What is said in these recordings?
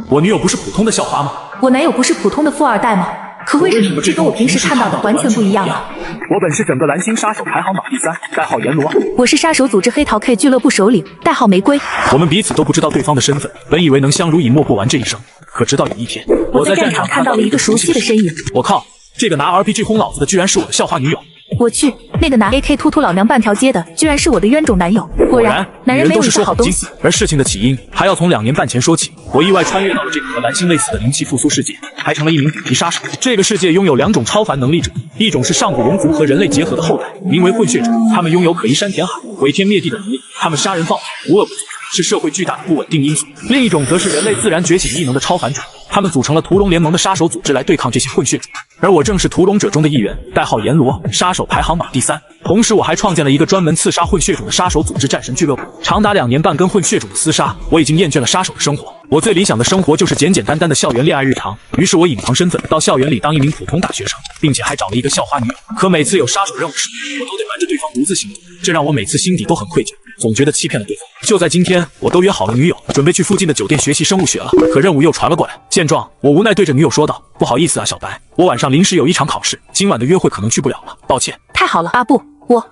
我女友不是普通的校花吗？我男友不是普通的富二代吗？可为什么这跟我平时看到的完全不一样啊？我本是整个蓝星杀手排行榜第3，代号阎罗。我是杀手组织黑桃 K 俱乐部首领，代号玫瑰。我们彼此都不知道对方的身份，本以为能相濡以沫过完这一生，可直到有一天，我在战场看到了一个熟悉的身影。我靠，这个拿 RPG 轰老子的居然是我的校花女友！我去，那个拿 AK 突老娘半条街的，居然是我的冤种男友。果然，男人没有一个好东西。而事情的起因还要从2年半前说起。我意外穿越到了这个和蓝星类似的灵气复苏世界，还成了一名顶级杀手。这个世界拥有2种超凡能力者，一种是上古龙族和人类结合的后代，名为混血种，他们拥有可移山填海、毁天灭地的能力，他们杀人放火，无恶不作，是社会巨大的不稳定因素。另一种则是人类自然觉醒异能的超凡者，他们组成了屠龙联盟的杀手组织来对抗这些混血种。而我正是屠龙者中的一员，代号阎罗，杀手排行榜第3。同时，我还创建了一个专门刺杀混血种的杀手组织——战神俱乐部。长达2年半跟混血种的厮杀，我已经厌倦了杀手的生活。我最理想的生活就是简简单单的校园恋爱日常。于是我隐藏身份，到校园里当一名普通大学生，并且还找了一个校花女友。可每次有杀手任务时，我都得瞒着对方独自行动，这让我每次心底都很愧疚，总觉得欺骗了对方。就在今天，我都约好了女友，准备去附近的酒店学习生物学了。可任务又传了过来。见状，我无奈对着女友说道：“不好意思啊，小白，我晚上临时有一场考试，今晚的约会可能去不了了，抱歉。”太好了啊，不，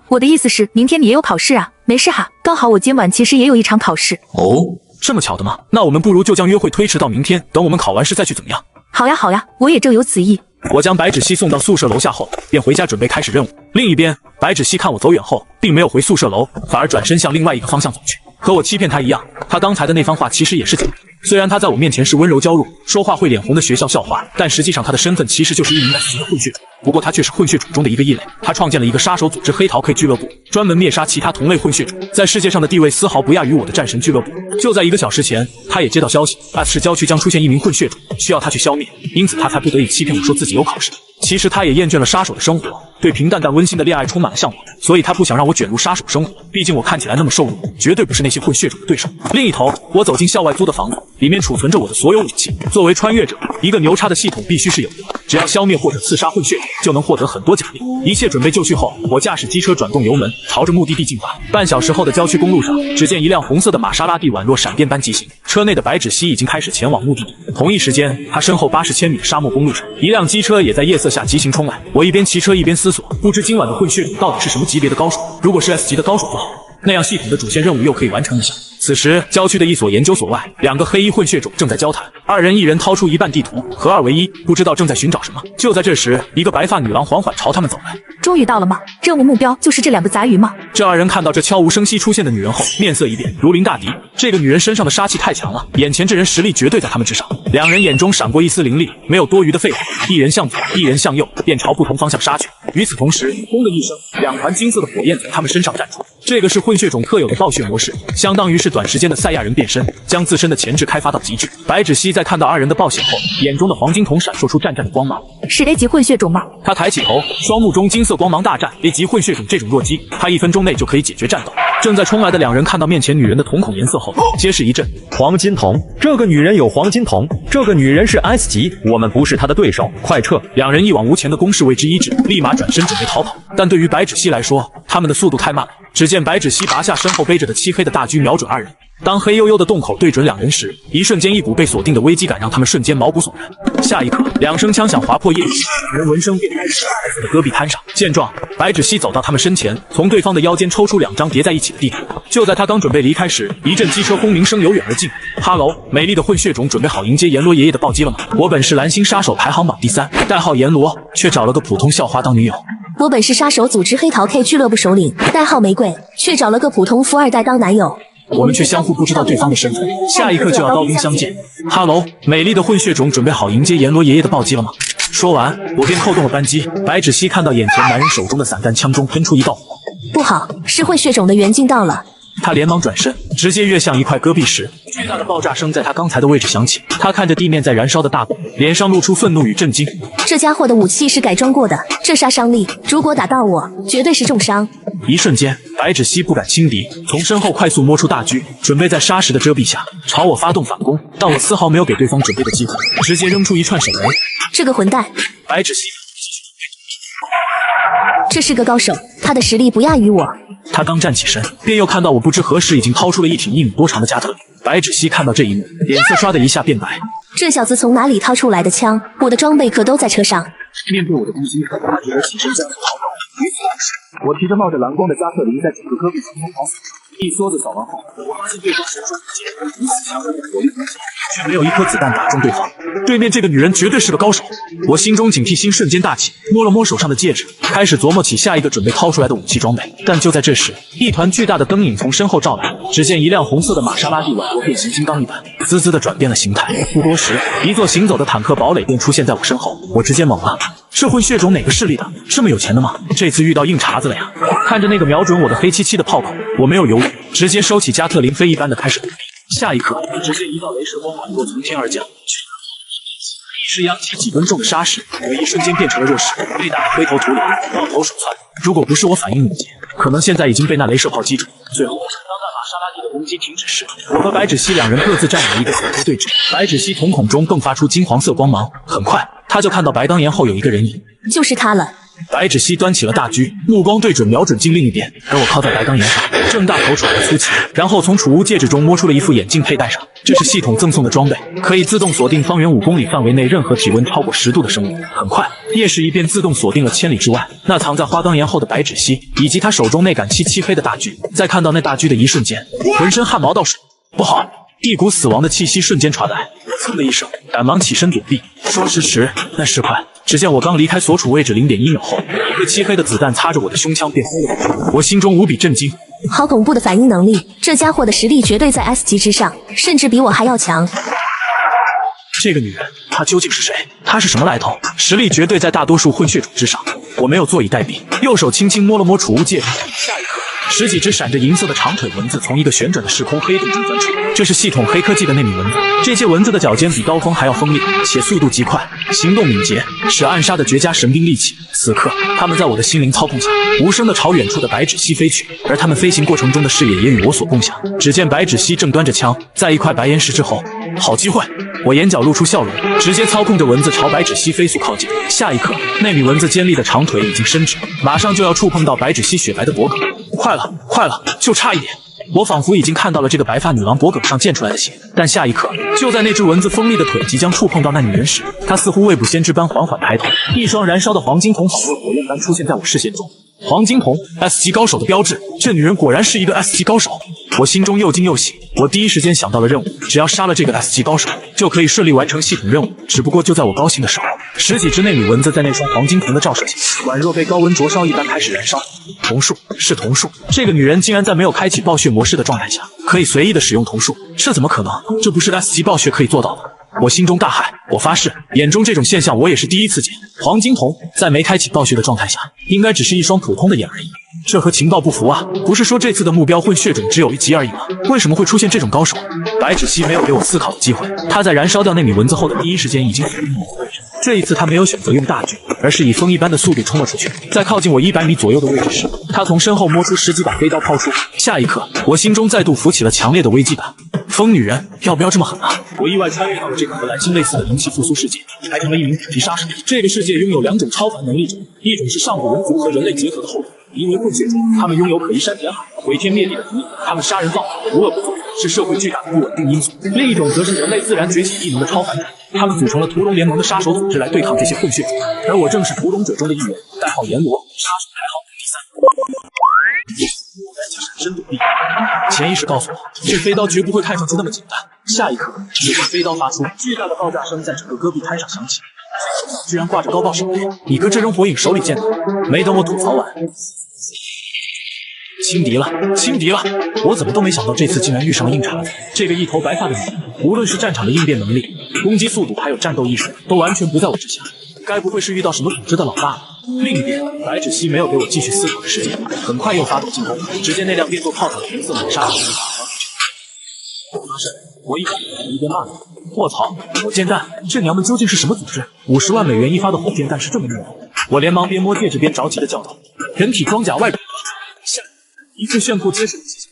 我的意思是，明天你也有考试啊？没事哈，刚好我今晚其实也有一场考试。哦，这么巧的吗？那我们不如就将约会推迟到明天，等我们考完试再去，怎么样？好呀好呀，我也正有此意。我将白芷溪送到宿舍楼下后，便回家准备开始任务。另一边，白芷溪看我走远后，并没有回宿舍楼，反而转身向另外一个方向走去。和我欺骗他一样，他刚才的那番话其实也是假的。虽然他在我面前是温柔娇弱、说话会脸红的学校校花，但实际上他的身份其实就是一名来袭的混血种。不过他却是混血种中的一个异类。他创建了一个杀手组织黑桃 K 俱乐部，专门灭杀其他同类混血种，在世界上的地位丝毫不亚于我的战神俱乐部。就在1个小时前，他也接到消息，F 市郊区将出现一名混血种，需要他去消灭，因此他才不得已欺骗我说自己有考试。其实他也厌倦了杀手的生活，对平淡但温馨的恋爱充满了向往，所以他不想让我卷入杀手生活。毕竟我看起来那么瘦弱，绝对不是那些混血种的对手。另一头，我走进校外租的房子，里面储存着我的所有武器。作为穿越者，一个牛叉的系统必须是有的，只要消灭或者刺杀混血种，就能获得很多奖励。一切准备就绪后，我驾驶机车转动油门，朝着目的地进发。半小时后的郊区公路上，只见一辆红色的玛莎拉蒂宛若闪电般疾行，车内的白芷溪已经开始前往目的地。同一时间，他身后80千米的沙漠公路上，一辆机车也在夜色下疾行冲来。我一边骑车一边思索，不知今晚的混血种到底是什么级别的高手。如果是 S 级的高手就好了，那样系统的主线任务又可以完成一下。此时，郊区的一所研究所外，2个黑衣混血种正在交谈，2人一人掏出一半地图，合2为1，不知道正在寻找什么。就在这时，一个白发女郎缓缓朝他们走来。终于到了吗？任务目标就是这2个杂鱼吗？这2人看到这悄无声息出现的女人后，面色一变，如临大敌。这个女人身上的杀气太强了，眼前这人实力绝对在他们之上。2人眼中闪过一丝凌厉，没有多余的废话，一人向左，一人向右，便朝不同方向杀去。与此同时，轰的一声，2团金色的火焰从他们身上绽出。这个是混血种特有的暴血模式，相当于是短时间的赛亚人变身，将自身的潜质开发到极致。白芷溪在看到2人的暴血后，眼中的黄金瞳闪烁出湛湛的光芒。是 A 级混血种吗？他抬起头，双目中金色光芒大绽。A 级混血种这种弱鸡，他1分钟内就可以解决战斗。正在冲来的2人看到面前女人的瞳孔颜色后，皆是一震。黄金瞳，这个女人有黄金瞳，这个女人是 S 级，我们不是她的对手，快撤！2人一往无前的攻势为之一滞，立马转身准备逃跑。但对于白芷溪来说，他们的速度太慢了。只见白芷溪拔下身后背着的漆黑的大狙，瞄准2人。当黑黝黝的洞口对准2人时，一瞬间一股被锁定的危机感让他们瞬间毛骨悚然。下一刻，2声枪响划破夜雨，人闻声便开始在戈壁滩上。见状，白芷溪走到他们身前，从对方的腰间抽出2张叠在一起的地图。就在他刚准备离开时，一阵机车轰鸣声由远而近。哈喽，美丽的混血种准备好迎接阎罗爷爷的暴击了吗？我本是蓝星杀手排行榜第3，代号阎罗，却找了个普通校花当女友。我本是杀手组织黑桃 K 俱乐部首领，代号玫瑰，却找了个普通富二代当男友。我们却相互不知道对方的身份，下一刻就要刀兵相见。哈喽，美丽的混血种准备好迎接阎罗爷爷的暴击了吗？说完，我便扣动了扳机。白芷溪看到眼前男人手中的散弹枪中喷出一道火，不好，是混血种的援军到了。他连忙转身，直接跃向一块戈壁时，巨大的爆炸声在他刚才的位置响起。他看着地面在燃烧的大火，脸上露出愤怒与震惊。这家伙的武器是改装过的，这杀伤力，如果打到我，绝对是重伤。一瞬间，白芷溪不敢轻敌，从身后快速摸出大狙，准备在沙石的遮蔽下朝我发动反攻。但我丝毫没有给对方准备的机会，直接扔出一串手雷。这个混蛋！白芷溪，这是个高手，他的实力不亚于我。他刚站起身，便又看到我不知何时已经掏出了一挺1米多长的加特林。白芷溪看到这一幕，脸色唰的一下变白。这小子从哪里掏出来的枪？我的装备可都在车上。面对我的攻击，他只得起身将我逃走。与此同时，我提着冒着蓝光的加特林在整个戈壁上疯狂扫射。一梭子扫完后，我发现对方手中不见如此强悍的火力攻击，却没有一颗子弹打中对方。对面这个女人绝对是个高手，我心中警惕心瞬间大起，摸了摸手上的戒指，开始琢磨起下一个准备掏出来的武器装备。但就在这时，一团巨大的灯影从身后照来，只见一辆红色的玛莎拉蒂宛若变形金刚一般，滋滋的转变了形态。不多时，一座行走的坦克堡垒便出现在我身后，我直接懵了。这混血种哪个势力的？这么有钱的吗？这次遇到硬茬子了呀！看着那个瞄准我的黑漆漆的炮口，我没有犹豫，直接收起加特林飞一般的开始躲避。下一刻，只见一道镭射光缓若从天而降，是扬起几吨重的砂石，我一瞬间变成了弱势，被打得灰头土脸，抱头鼠窜。如果不是我反应敏捷，可能现在已经被那镭射炮击中。最后，当那玛莎拉蒂的攻击停止时，我和白芷溪两人各自站稳了一个死角对峙。白芷溪瞳孔中迸发出金黄色光芒，很快他就看到白当岩后有一个人影，就是他了。白芷溪端起了大狙，目光对准瞄准镜另一边，而我靠在白当岩上，正大口喘着粗气，然后从储物戒指中摸出了一副眼镜佩戴上。这是系统赠送的装备，可以自动锁定方圆5公里范围内任何体温超过10度的生物。很快，夜视一便自动锁定了千里之外那藏在花岗岩后的白芷溪，以及他手中那杆漆漆黑的大狙。在看到那大狙的一瞬间，我浑身汗毛倒竖。不好！一股死亡的气息瞬间传来，噌的一声，赶忙起身躲避。说时迟，那时快，只见我刚离开所处位置0.1秒后，一个漆黑的子弹擦着我的胸腔便飞了过去。我心中无比震惊，好恐怖的反应能力，这家伙的实力绝对在 S 级之上，甚至比我还要强。这个女人，她究竟是谁？她是什么来头？实力绝对在大多数混血种之上。我没有坐以待毙，右手轻轻摸了摸储物戒指，下一刻，十几只闪着银色的长腿蚊子从一个旋转的时空黑洞中钻出。这是系统黑科技的纳米蚊子，这些蚊子的脚尖比刀锋还要锋利，且速度极快，行动敏捷，是暗杀的绝佳神兵利器。此刻，他们在我的心灵操控下，无声地朝远处的白芷溪飞去，而他们飞行过程中的视野也与我所共享。只见白芷溪正端着枪，在一块白岩石之后。好机会！我眼角露出笑容，直接操控着蚊子朝白芷溪飞速靠近。下一刻，那缕蚊子尖利的长腿已经伸直，马上就要触碰到白芷溪雪白的脖颈。快了，快了，就差一点！我仿佛已经看到了这个白发女郎脖颈上溅出来的血，但下一刻，就在那只蚊子锋利的腿即将触碰到那女人时，她似乎未卜先知般缓缓抬头，一双燃烧的黄金瞳好若火焰般出现在我视线中。黄金瞳 S 级高手的标志，这女人果然是一个 S 级高手。我心中又惊又喜，我第一时间想到了任务，只要杀了这个 S 级高手，就可以顺利完成系统任务。只不过就在我高兴的时候，十几只内女蚊子在那双黄金瞳的照射下，宛若被高温灼烧一般开始燃烧。瞳术是瞳术，这个女人竟然在没有开启暴血模式的状态下，可以随意的使用瞳术，这怎么可能？这不是 S 级暴血可以做到的。我心中大骇，我发誓，眼中这种现象我也是第一次见。黄金瞳在没开启暴血的状态下，应该只是一双普通的眼而已。这和情报不符啊！不是说这次的目标混血种只有1级而已吗？为什么会出现这种高手？白芷溪没有给我思考的机会，他在燃烧掉那米蚊子后的第一时间已经锁定了我的位置。这一次他没有选择用大狙，而是以风一般的速度冲了出去。在靠近我100米左右的位置时，他从身后摸出10几把飞刀抛出。下一刻，我心中再度浮起了强烈的危机感。疯女人，要不要这么狠啊？我意外穿越到了这个和蓝星类似的灵气复苏世界，还成了一名普及杀手。这个世界拥有2种超凡能力者，一种是上古人族和人类结合的后种，名为混血种，他们拥有可移山填海、毁天灭地的能力，他们杀人放火，无恶不作，是社会巨大的不稳定因素。另一种则是人类自然崛起异能的超凡者，他们组成了屠龙联盟的杀手组织来对抗这些混血种，而我正是屠龙者中的一员，代号阎罗，杀手排行第3。我在闪身躲避，潜意识告诉我，这飞刀绝不会看上去那么简单。下一刻，只见飞刀发出巨大的爆炸声，在整个戈壁滩上响起。居然挂着高爆手雷，你哥这扔火影手里剑的。没等我吐槽完，轻敌了，轻敌了！我怎么都没想到这次竟然遇上了硬茬子。这个一头白发的女人，无论是战场的应变能力、攻击速度，还有战斗意识，都完全不在我之下。该不会是遇到什么组织的老大了？另一边，白芷溪没有给我继续思考的时间，很快又发动进攻。只见那辆变作炮塔的红色猛杀机我发誓，我一边一边骂道：“卧槽，火箭弹，这娘们究竟是什么组织？50万美元一发的火箭弹是这么厉害！”我连忙边摸戒指边着急的叫道：“人体装甲外表，下一副炫酷结实的机器。”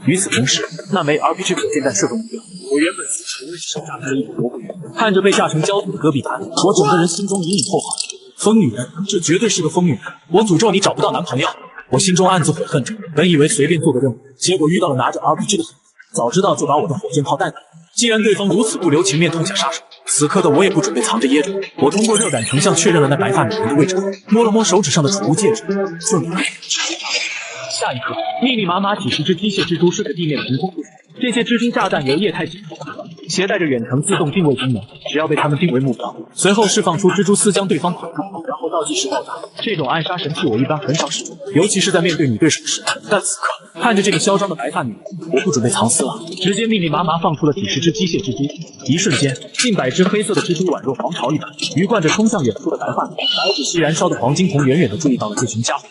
与此同时，那枚 RPG 火箭弹射中目标，我原本四处为手炸开了一朵蘑菇云。看着被炸成焦土的戈壁滩，我整个人心中隐隐后悔。疯女人，这绝对是个疯女人！我诅咒你找不到男朋友！我心中暗自悔恨着，本以为随便做个任务，结果遇到了拿着 RPG 的狠人，早知道就把我的火箭炮带来。既然对方如此不留情面痛下杀手，此刻的我也不准备藏着掖着。我通过热感成像确认了那白发女人的位置，摸了摸手指上的储物戒指，就你。下一刻，密密麻麻几十只机械蜘蛛顺着地面凭空不死。这些蜘蛛炸弹由液态解放，携带着远程自动定位功能，只要被它们定为目标，随后释放出蜘蛛丝将对方捆住，然后倒计时爆炸。这种暗杀神器我一般很少使用，尤其是在面对女对手时。但此刻看着这个嚣张的白发女人，我不准备藏私了，直接密密麻麻放出了几十只机械蜘蛛。一瞬间，近百只黑色的蜘蛛宛若狂潮一般，鱼贯着冲向远处的白发女人。白纸溪燃烧的黄金瞳远远地注意到了这群家伙。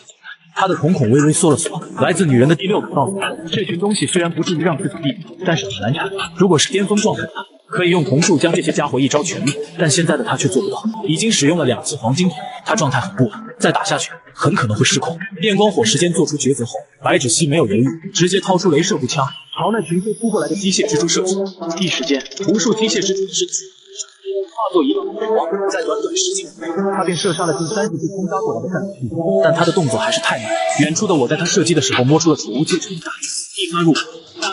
他的瞳孔微微缩了缩，来自女人的第6个告诉我，这群东西虽然不至于让自己毙命，但是很难缠。如果是巅峰状态的他，可以用瞳术将这些家伙一招全灭，但现在的他却做不到。已经使用了2次黄金瞳，他状态很不稳，再打下去很可能会失控。电光火石间做出抉择后，白芷溪没有犹豫，直接掏出镭射步枪，朝那群飞扑过来的机械蜘蛛射去。一时间，无数机械蜘蛛的尸体化作一道火光，在短短10几秒内，他便射杀了近30只冲杀过来的战士，但他的动作还是太慢。远处的我在他射击的时候摸出了储物戒指的大狙，一发入口，燃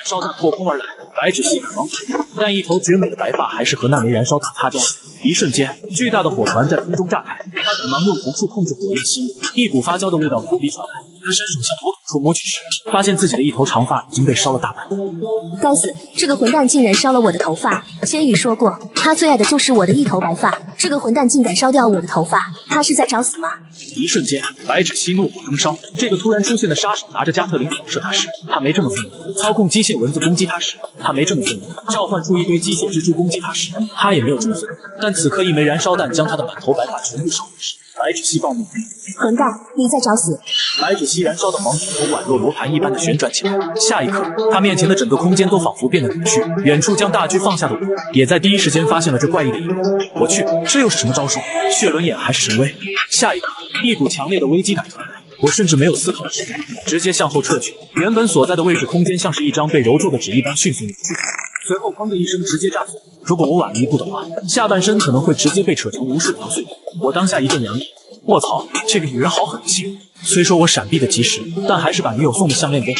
烧弹破空而来，白芷溪赶忙跑，但一头绝美的白发还是和那枚燃烧弹擦肩。一瞬间，巨大的火团在空中炸开，他赶忙用瞳术控制火焰吸入，一股发焦的味道扑鼻传来。他伸手向头顶处摸去时，发现自己的一头长发已经被烧了大半。该死，这个混蛋竟然烧了我的头发！千羽说过，他最爱的就是我的一头白发，这个混蛋竟敢烧掉我的头发，他是在找死吗？一瞬间，白芷溪怒火中烧。这个突然出现的杀手拿着加特林扫射他时，他没这么愤怒；操控机械蚊子攻击他时，他没这么愤怒；召唤出一堆机械蜘蛛攻击他时，他也没有这么愤怒。但此刻一枚燃烧弹将他的满头白发全部烧毁时，白芷溪暴怒。混蛋，你在找死！白芷溪燃烧的黄金头宛若罗盘一般的旋转起来，下一刻，他面前的整个空间都仿佛变得扭曲。远处将大狙放下的我，也在第一时间发现了这怪异的一幕。我去，这又是什么招数？血轮眼还是神威？下一刻，一股强烈的危机感传来。我甚至没有思考的时间，直接向后撤去。原本所在的位置空间像是一张被揉皱的纸一般迅速扭曲，随后砰的一声直接炸碎。如果我晚了一步的话，下半身可能会直接被扯成无数条碎片。我当下一阵凉意，卧槽，这个女人好狠心！虽说我闪避的及时，但还是把女友送的项链给我。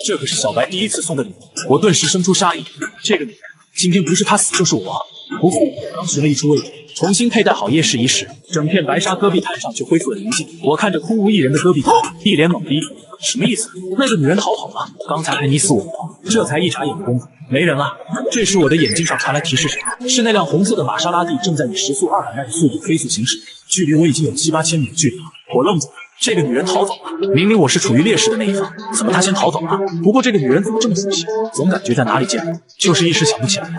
这可是小白第一次送的礼物，我顿时生出杀意。这个女人，今天不是她死就是我。不负当时了一处位置，重新佩戴好夜视仪时，整片白沙戈壁滩上却恢复了宁静。我看着空无一人的戈壁滩，一脸懵逼。什么意思？那个女人逃跑了？刚才还你死我活，这才一眨眼的功夫，没人了。这时我的眼睛上传来提示声，是那辆红色的玛莎拉蒂正在以时速200迈的速度飞速行驶，距离我已经有7、8千米的距离了。我愣住了。这个女人逃走了，明明我是处于劣势的那一方，怎么她先逃走了？不过这个女人怎么这么熟悉，总感觉在哪里见过，就是一时想不起来。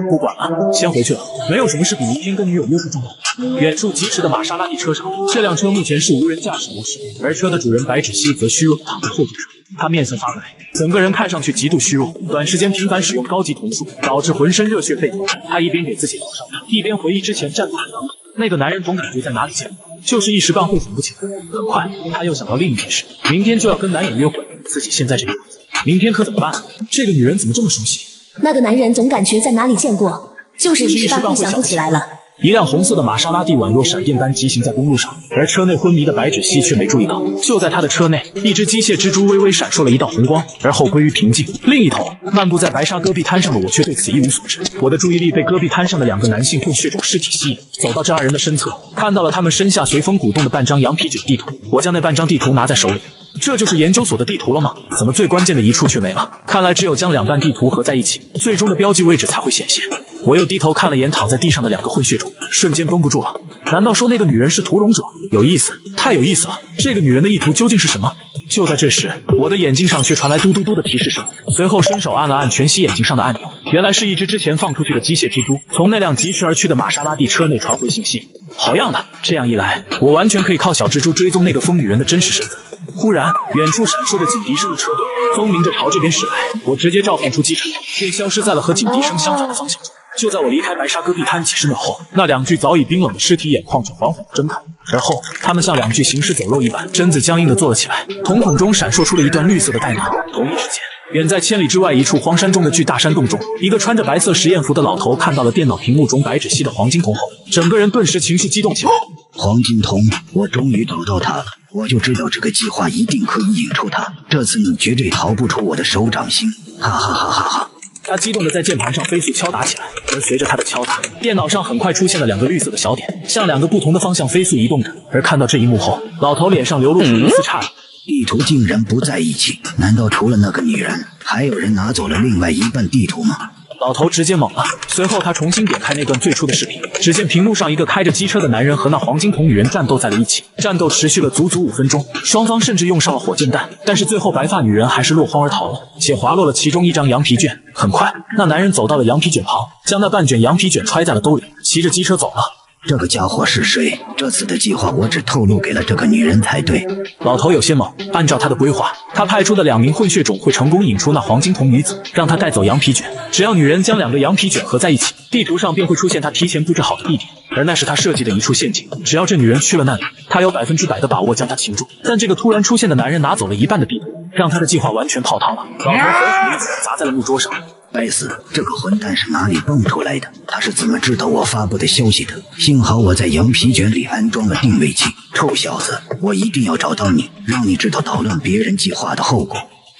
不管了，先回去了，没有什么事比明天跟女友约会重要。远处疾驰的玛莎拉蒂车上，这辆车目前是无人驾驶模式，而车的主人白芷溪则虚弱地躺在后座上，他面色发白，整个人看上去极度虚弱，短时间频繁使用高级瞳术，导致浑身热血沸腾。他一边给自己疗伤，一边回忆之前战斗的场景。那个男人总感觉在哪里见过，就是一时半会想不起来。很快，他又想到另一件事，明天就要跟男友约会，自己现在这个样子，明天可怎么办？这个女人怎么这么熟悉？那个男人总感觉在哪里见过，就是一时半会想不起来了。一辆红色的玛莎拉蒂宛若闪电般疾行在公路上，而车内昏迷的白芷溪却没注意到，就在他的车内，一只机械蜘蛛微微闪烁了一道红光，而后归于平静。另一头，漫步在白沙戈壁滩上的我却对此一无所知。我的注意力被戈壁滩上的2个男性混血种尸体吸引，走到这2人的身侧，看到了他们身下随风鼓动的半张羊皮纸地图。我将那半张地图拿在手里。这就是研究所的地图了吗？怎么最关键的一处却没了？看来只有将2半地图合在一起，最终的标记位置才会显现。我又低头看了眼躺在地上的2个混血种，瞬间绷不住了。难道说那个女人是屠龙者？有意思，太有意思了！这个女人的意图究竟是什么？就在这时，我的眼镜上却传来嘟嘟嘟的提示声，随后伸手按了按全息眼镜上的按钮，原来是一只之前放出去的机械蜘蛛从那辆疾驰而去的玛莎拉蒂车内传回信息。好样的！这样一来，我完全可以靠小蜘蛛追踪那个疯女人的真实身份。忽然，远处闪烁着警笛声的车队风鸣着朝这边驶来，我直接召唤出机场，便消失在了和警笛声相反的方向中。就在我离开白沙戈壁滩几十秒后，那2具早已冰冷的尸体眼眶却缓缓地睁开，而后他们像2具行尸走肉一般，身子僵硬地坐了起来，瞳孔中闪烁出了一段绿色的代码。同一时间，远在千里之外一处荒山中的巨大山洞中，一个穿着白色实验服的老头看到了电脑屏幕中白芷溪的黄金瞳后，整个人顿时情绪激动起来。黄金瞳，我终于找到他了，我就知道这个计划一定可以引出他，这次你绝对逃不出我的手掌心，哈哈哈哈哈！他激动地在键盘上飞速敲打起来，而随着他的敲打，电脑上很快出现了2个绿色的小点，向2个不同的方向飞速移动着。而看到这一幕后，老头脸上流露出一丝诧异。地图竟然不在一起，难道除了那个女人，还有人拿走了另外一半地图吗？老头直接懵了，随后他重新点开那段最初的视频，只见屏幕上一个开着机车的男人和那黄金瞳女人战斗在了一起，战斗持续了足足5分钟，双方甚至用上了火箭弹，但是最后白发女人还是落荒而逃了，且滑落了其中一张羊皮卷。很快，那男人走到了羊皮卷旁，将那半卷羊皮卷揣在了兜里，骑着机车走了。这个家伙是谁？这次的计划我只透露给了这个女人才对。老头有些懵，按照他的规划，他派出的2名混血种会成功引出那黄金瞳女子，让她带走羊皮卷。只要女人将2个羊皮卷合在一起，地图上便会出现他提前布置好的地点，而那是他设计的一处陷阱。只要这女人去了那里，他有100%的把握将她擒住。但这个突然出现的男人拿走了一半的地图，让他的计划完全泡汤了。老头狠狠地砸在了木桌上。该死，这个混蛋是哪里蹦出来的？他是怎么知道我发布的消息的？幸好我在羊皮卷里安装了定位器。臭小子，我一定要找到你，让你知道捣乱别人计划的后果。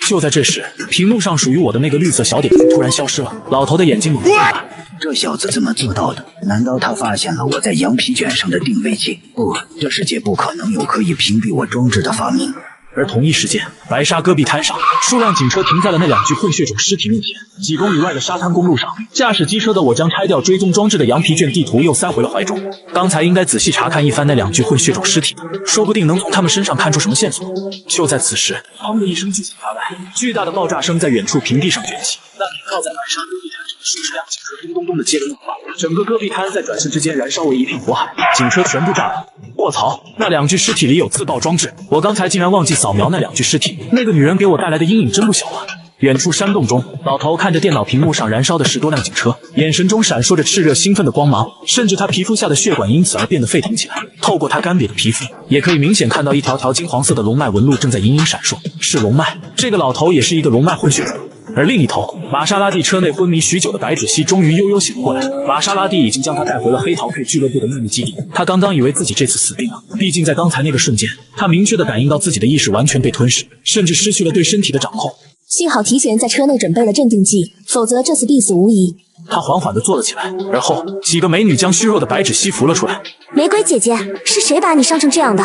就在这时，屏幕上属于我的那个绿色小点突然消失了，老头的眼睛猛地睁大。这小子怎么做到的？难道他发现了我在羊皮卷上的定位器？不，这世界不可能有可以屏蔽我装置的发明。而同一时间，白沙戈壁滩上，数辆警车停在了那2具混血种尸体面前。几公里外的沙滩公路上，驾驶机车的我将拆掉追踪装置的羊皮卷地图又塞回了怀中。刚才应该仔细查看一番那2具混血种尸体的，说不定能从他们身上看出什么线索。就在此时，砰的一声巨响发来，巨大的爆炸声在远处平地上卷起。那停靠在白沙戈壁滩上的数十辆警车咚咚咚的接了怒发，整个戈壁滩在转瞬之间燃烧为一片火海，警车全部炸了。卧槽！那2具尸体里有自爆装置，我刚才竟然忘记扫描那2具尸体。那个女人给我带来的阴影真不小啊！远处山洞中，老头看着电脑屏幕上燃烧的10多辆警车，眼神中闪烁着炽热兴奋的光芒，甚至他皮肤下的血管因此而变得沸腾起来。透过他干瘪的皮肤，也可以明显看到一条条金黄色的龙脉纹路正在隐隐闪烁，是龙脉。这个老头也是一个龙脉混血种。而另一头，玛莎拉蒂车内昏迷许久的白芷溪终于悠悠醒了过来。玛莎拉蒂已经将他带回了黑桃 K 俱乐部的秘密基地。他刚刚以为自己这次死定了，毕竟在刚才那个瞬间，他明确地感应到自己的意识完全被吞噬，甚至失去了对身体的掌控。幸好提前在车内准备了镇定剂，否则这次必死无疑。他缓缓地坐了起来，而后几个美女将虚弱的白芷溪扶了出来。玫瑰姐姐，是谁把你伤成这样的？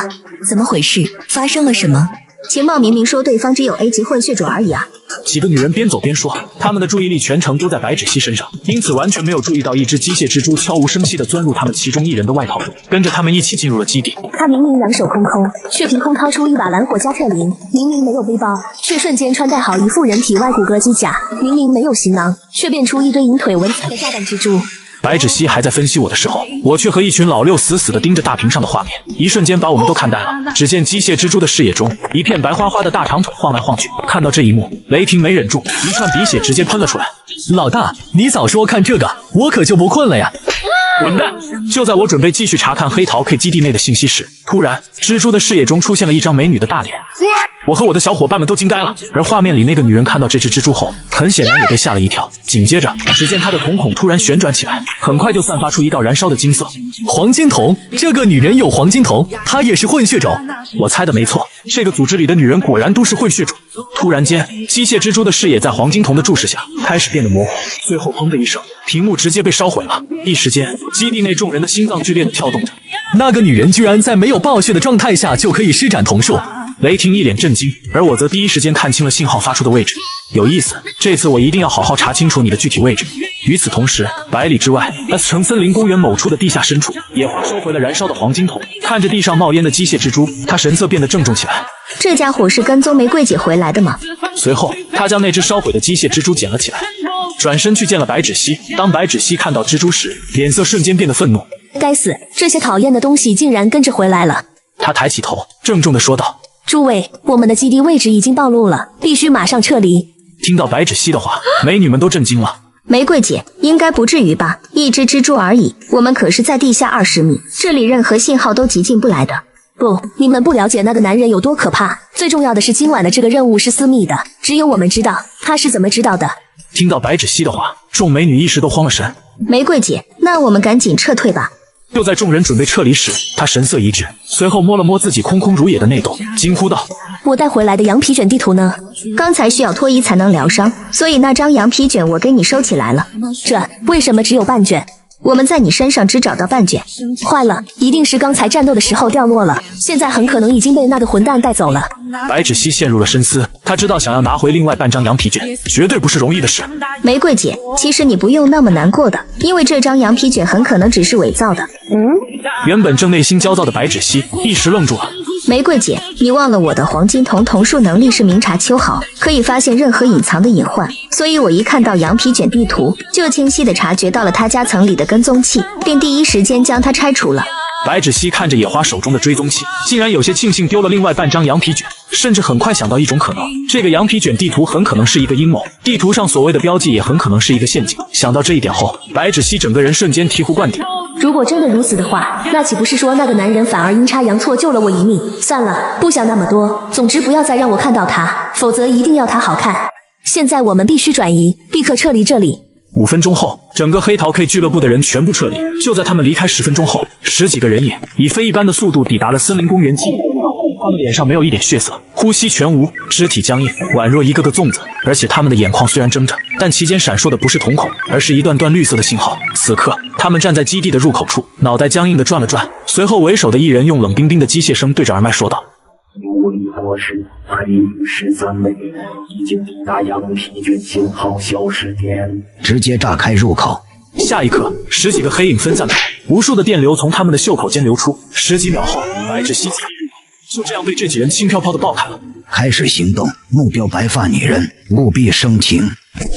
怎么回事？发生了什么？情报明明说对方只有 A 级混血种而已啊！几个女人边走边说，她们的注意力全程都在白芷溪身上，因此完全没有注意到一只机械蜘蛛悄无声息地钻入他们其中一人的外套中，跟着他们一起进入了基地。他明明2手空空，却凭空掏出一把蓝火加特林；明明没有背包，却瞬间穿戴好一副人体外骨骼机甲；明明没有行囊，却变出一堆银腿纹彩的炸弹蜘蛛。白芷溪还在分析我的时候，我却和一群老六死死地盯着大屏上的画面，一瞬间把我们都看呆了。只见机械蜘蛛的视野中，一片白花花的大长腿晃来晃去。看到这一幕，雷霆没忍住，一串鼻血直接喷了出来。老大，你早说看这个，我可就不困了呀！混蛋！就在我准备继续查看黑桃 K 基地内的信息时，突然，蜘蛛的视野中出现了一张美女的大脸。我和我的小伙伴们都惊呆了，而画面里那个女人看到这只蜘蛛后，很显然也被吓了一跳。紧接着，只见她的瞳孔突然旋转起来，很快就散发出一道燃烧的金色。黄金瞳，这个女人有黄金瞳，她也是混血种。我猜的没错，这个组织里的女人果然都是混血种。突然间，机械蜘蛛的视野在黄金瞳的注视下开始变得模糊，最后砰的一声，屏幕直接被烧毁了。一时间，基地内众人的心脏剧烈地跳动着。那个女人居然在没有爆血的状态下就可以施展瞳术。雷霆一脸震惊，而我则第一时间看清了信号发出的位置。有意思，这次我一定要好好查清楚你的具体位置。与此同时，100里之外 S 城森林公园某处的地下深处，野花收回了燃烧的黄金瞳，看着地上冒烟的机械蜘蛛，他神色变得郑重起来。这家伙是跟踪玫瑰姐回来的吗？随后，他将那只烧毁的机械蜘蛛捡了起来，转身去见了白芷溪。当白芷溪看到蜘蛛时，脸色瞬间变得愤怒。该死，这些讨厌的东西竟然跟着回来了。他抬起头，郑重地说道：诸位，我们的基地位置已经暴露了，必须马上撤离。听到白芷溪的话，美女们都震惊了。玫瑰姐，应该不至于吧？一只蜘蛛而已，我们可是在地下20米，这里任何信号都急进不来的。不，你们不了解那个男人有多可怕。最重要的是，今晚的这个任务是私密的，只有我们知道。他是怎么知道的？听到白芷溪的话，众美女一时都慌了神。玫瑰姐，那我们赶紧撤退吧。就在众人准备撤离时，他神色一滞，随后摸了摸自己空空如也的内斗，惊呼道：“我带回来的羊皮卷地图呢？刚才需要脱衣才能疗伤，所以那张羊皮卷我给你收起来了。这为什么只有半卷？我们在你身上只找到半卷，坏了，一定是刚才战斗的时候掉落了，现在很可能已经被那个混蛋带走了。”白芷溪陷入了深思，他知道想要拿回另外半张羊皮卷，绝对不是容易的事。玫瑰姐，其实你不用那么难过的，因为这张羊皮卷很可能只是伪造的。原本正内心焦躁的白芷溪一时愣住了。玫瑰姐，你忘了我的黄金瞳术能力是明察秋毫，可以发现任何隐藏的隐患，所以我一看到羊皮卷地图，就清晰地察觉到了他家层里的跟踪器，并第一时间将它拆除了。白芷溪看着野花手中的追踪器，竟然有些庆幸丢了另外半张羊皮卷，甚至很快想到一种可能，这个羊皮卷地图很可能是一个阴谋，地图上所谓的标记也很可能是一个陷阱。想到这一点后，白芷溪整个人瞬间醍醐灌顶。如果真的如此的话，那岂不是说那个男人反而阴差阳错救了我一命？算了，不想那么多，总之不要再让我看到他，否则一定要他好看。现在我们必须转移，立刻撤离这里。5分钟后，整个黑桃 K 俱乐部的人全部撤离。就在他们离开10分钟后，10几个人影以飞一般的速度抵达了森林公园基地。他们脸上没有一点血色，呼吸全无，肢体僵硬，宛若一个个粽子。而且他们的眼眶虽然睁着，但其间闪烁的不是瞳孔，而是一段段绿色的信号。此刻，他们站在基地的入口处，脑袋僵硬地转了转。随后，为首的一人用冷冰冰的机械声对着耳麦说道：“尤里博士，黑13位已经抵达羊皮卷信号消失点，直接炸开入口。”下一刻，10几个黑影分散开，无数的电流从他们的袖口间流出。10几秒后，白芷溪就这样被这几人轻飘飘地爆开了。开始行动，目标白发女人，务必生情。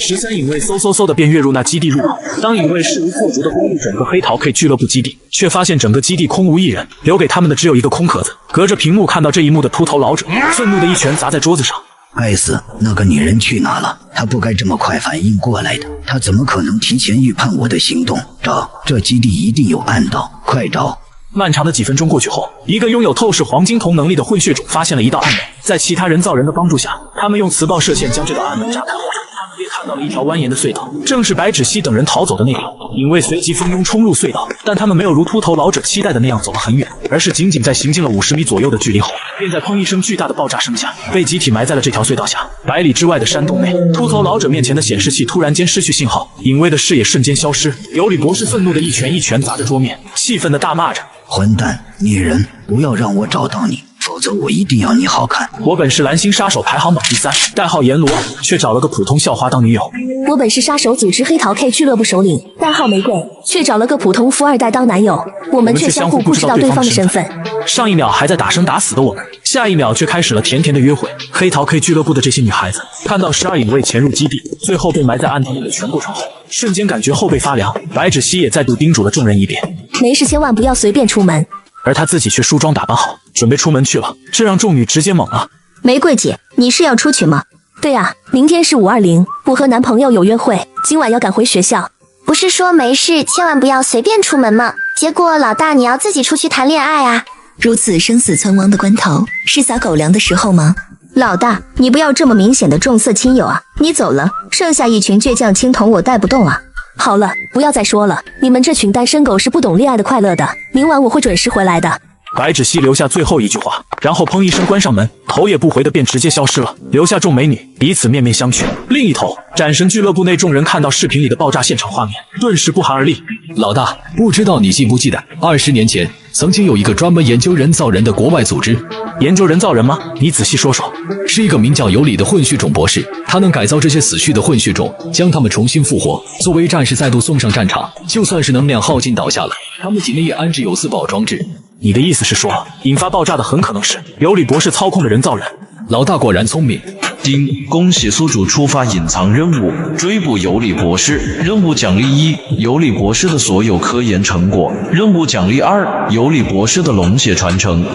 13影卫嗖地便跃入那基地入口。当影卫势如破竹地攻入整个黑桃 K 俱乐部基地，却发现整个基地空无一人，留给他们的只有一个空壳子。隔着屏幕看到这一幕的秃头老者，愤怒的一拳砸在桌子上。该死，那个女人去哪了？她不该这么快反应过来的，她怎么可能提前预判我的行动？找，这基地一定有暗道，快找！漫长的几分钟过去后，一个拥有透视黄金瞳能力的混血种发现了一道暗门，在其他人造人的帮助下，他们用磁暴射线将这道暗门炸开后，他们便看到了一条蜿蜒的隧道，正是白芷溪等人逃走的那条。影卫随即蜂拥冲入隧道，但他们没有如秃头老者期待的那样走了很远，而是仅在行进了50米左右的距离后，便在砰一声巨大的爆炸声下，被集体埋在了这条隧道下。100里之外的山洞内，秃头老者面前的显示器突然间失去信号，影卫的视野瞬间消失。尤里博士愤怒的一拳砸着桌面，气愤的大骂着：“混蛋，女人，不要让我找到你，否则我一定要你好看。我本是蓝星杀手排行榜第3，代号阎罗，却找了个普通校花当女友。我本是杀手组织黑桃 K 俱乐部首领，代号玫瑰，却找了个普通富二代当男友。我们却相互不知道对方的身份。上一秒还在打生打死的我们，下一秒却开始了甜甜的约会。黑桃 K 俱乐部的这些女孩子看到12影卫潜入基地，最后被埋在暗道内的全过程后，瞬间感觉后背发凉。白芷溪也再度叮嘱了众人一遍，没事千万不要随便出门。而她自己却梳妆打扮好，准备出门去了，这让众女直接懵了。玫瑰姐，你是要出去吗？对啊，明天是520，我和男朋友有约会，今晚要赶回学校。不是说没事，千万不要随便出门吗？结果老大你要自己出去谈恋爱啊！如此生死存亡的关头，是撒狗粮的时候吗？老大，你不要这么明显的重色轻友啊！你走了，剩下一群倔强青铜，我带不动啊！好了，不要再说了，你们这群单身狗是不懂恋爱的快乐的。明晚我会准时回来的。白芷溪留下最后一句话，然后砰一声关上门，头也不回的便直接消失了，留下众美女彼此面面相觑。另一头，战神俱乐部内众人看到视频里的爆炸现场画面，顿时不寒而栗。老大，不知道你记不记得20年前曾经有一个专门研究人造人的国外组织。研究人造人吗？你仔细说说。是一个名叫尤里的混血种博士，他能改造这些死去的混血种，将他们重新复活，作为战士再度送上战场。就算是能量耗尽倒下了，他们体内也安置有自保装置。你的意思是说，引发爆炸的很可能是尤里博士操控的人造人？老大果然聪明。丁，恭喜宿主触发隐藏任务，追捕尤里博士。任务奖励1，尤里博士的所有科研成果。任务奖励2，尤里博士的龙血传承。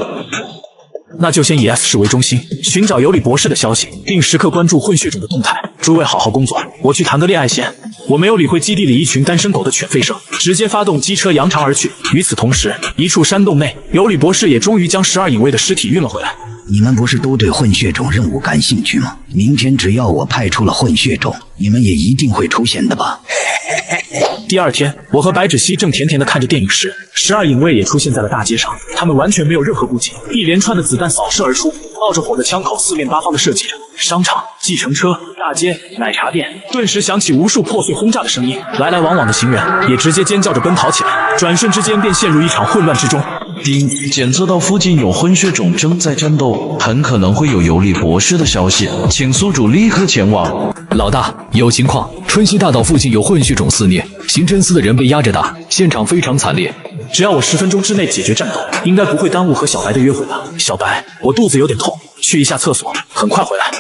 那就先以 S 市为中心，寻找尤里博士的消息，并时刻关注混血种的动态。诸位好好工作，我去谈个恋爱先。我没有理会基地里一群单身狗的犬吠声，直接发动机车扬长而去。与此同时，一处山洞内，尤里博士也终于将12影卫的尸体运了回来。你们不是都对混血种任务感兴趣吗？明天只要我派出了混血种，你们也一定会出现的吧？第二天，我和白芷溪正甜甜的看着电影时，12影卫也出现在了大街上。他们完全没有任何顾忌，一连串的子弹扫射而出，冒着火的枪口四面八方的射击着。商场、计程车、大街、奶茶店，顿时响起无数破碎轰炸的声音。来来往往的行人也直接尖叫着奔跑起来，转瞬之间便陷入一场混乱之中。丁检测到附近有混血种正在战斗，很可能会有尤里博士的消息，请宿主立刻前往。老大，有情况，春熙大道附近有混血种肆虐，刑侦司的人被压着打，现场非常惨烈。只要我10分钟之内解决战斗，应该不会耽误和小白的约会吧？小白，我肚子有点痛，去一下厕所，很快回来。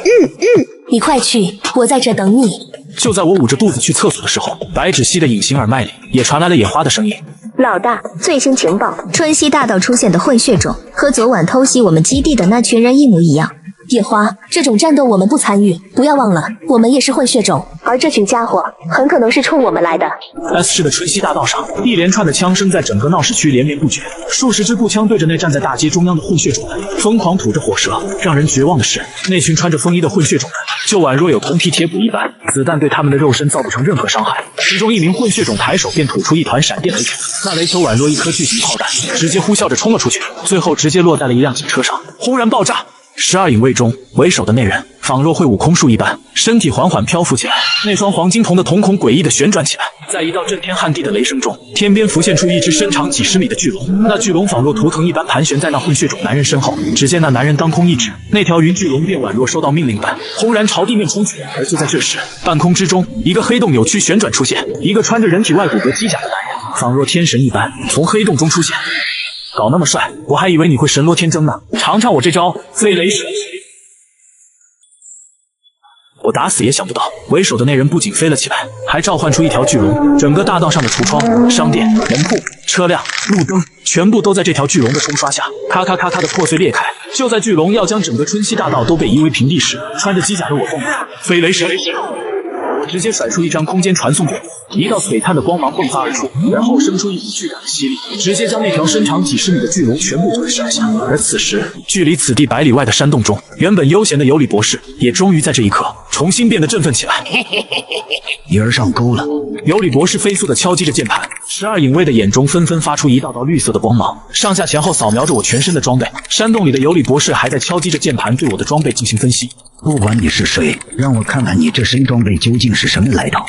你快去，我在这等你。就在我捂着肚子去厕所的时候，白芷溪的隐形耳麦里也传来了野花的声音。老大，最新情报，春熙大道出现的混血种和昨晚偷袭我们基地的那群人一模一样。野花，这种战斗我们不参与，不要忘了，我们也是混血种，而这群家伙很可能是冲我们来的。S 市的春熙大道上，一连串的枪声在整个闹市区连绵不绝，数十支步枪对着那站在大街中央的混血种们疯狂吐着火舌。让人绝望的是，那群穿着风衣的混血种们就宛若有铜皮铁骨一般，子弹对他们的肉身造不成任何伤害。其中一名混血种抬手便吐出一团闪电雷球，那雷球宛若一颗巨型炮弹，直接呼啸着冲了出去，最后直接落在了一辆警车上，轰然爆炸。12影卫中为首的那人仿若会悟空术一般，身体缓缓漂浮起来，那双黄金瞳的瞳孔诡异地旋转起来。在一道震天撼地的雷声中，天边浮现出一只身长几十米的巨龙，那巨龙仿若图腾一般盘旋在那混血种男人身后。只见那男人当空一指，那条云巨龙便宛若收到命令般轰然朝地面冲去。而就在这时，半空之中一个黑洞扭曲旋转出现，一个穿着人体外骨骼机甲的男人仿若天神一般从黑洞中出现。搞那么帅，我还以为你会神罗天征呢，尝尝我这招飞雷神。我打死也想不到，为首的那人不仅飞了起来，还召唤出一条巨龙，整个大道上的橱窗、商店、门铺、车辆、路灯，全部都在这条巨龙的冲刷下，咔咔咔咔的破碎裂开。就在巨龙要将整个春熙大道都被夷为平地时，穿着机甲的我动了，飞雷神。直接甩出一张空间传送卷，一道璀璨的光芒迸发而出，然后生出一股巨大的吸力，直接将那条身长几十米的巨龙全部吞噬而下。而此时，距离此地百里外的山洞中，原本悠闲的尤里博士也终于在这一刻重新变得振奋起来。鱼儿上钩了！尤里博士飞速地敲击着键盘，12影卫的眼中纷纷发出一道道绿色的光芒，上下前后扫描着我全身的装备。山洞里的尤里博士还在敲击着键盘，对我的装备进行分析。不管你是谁，让我看看你这身装备究竟是什么来头。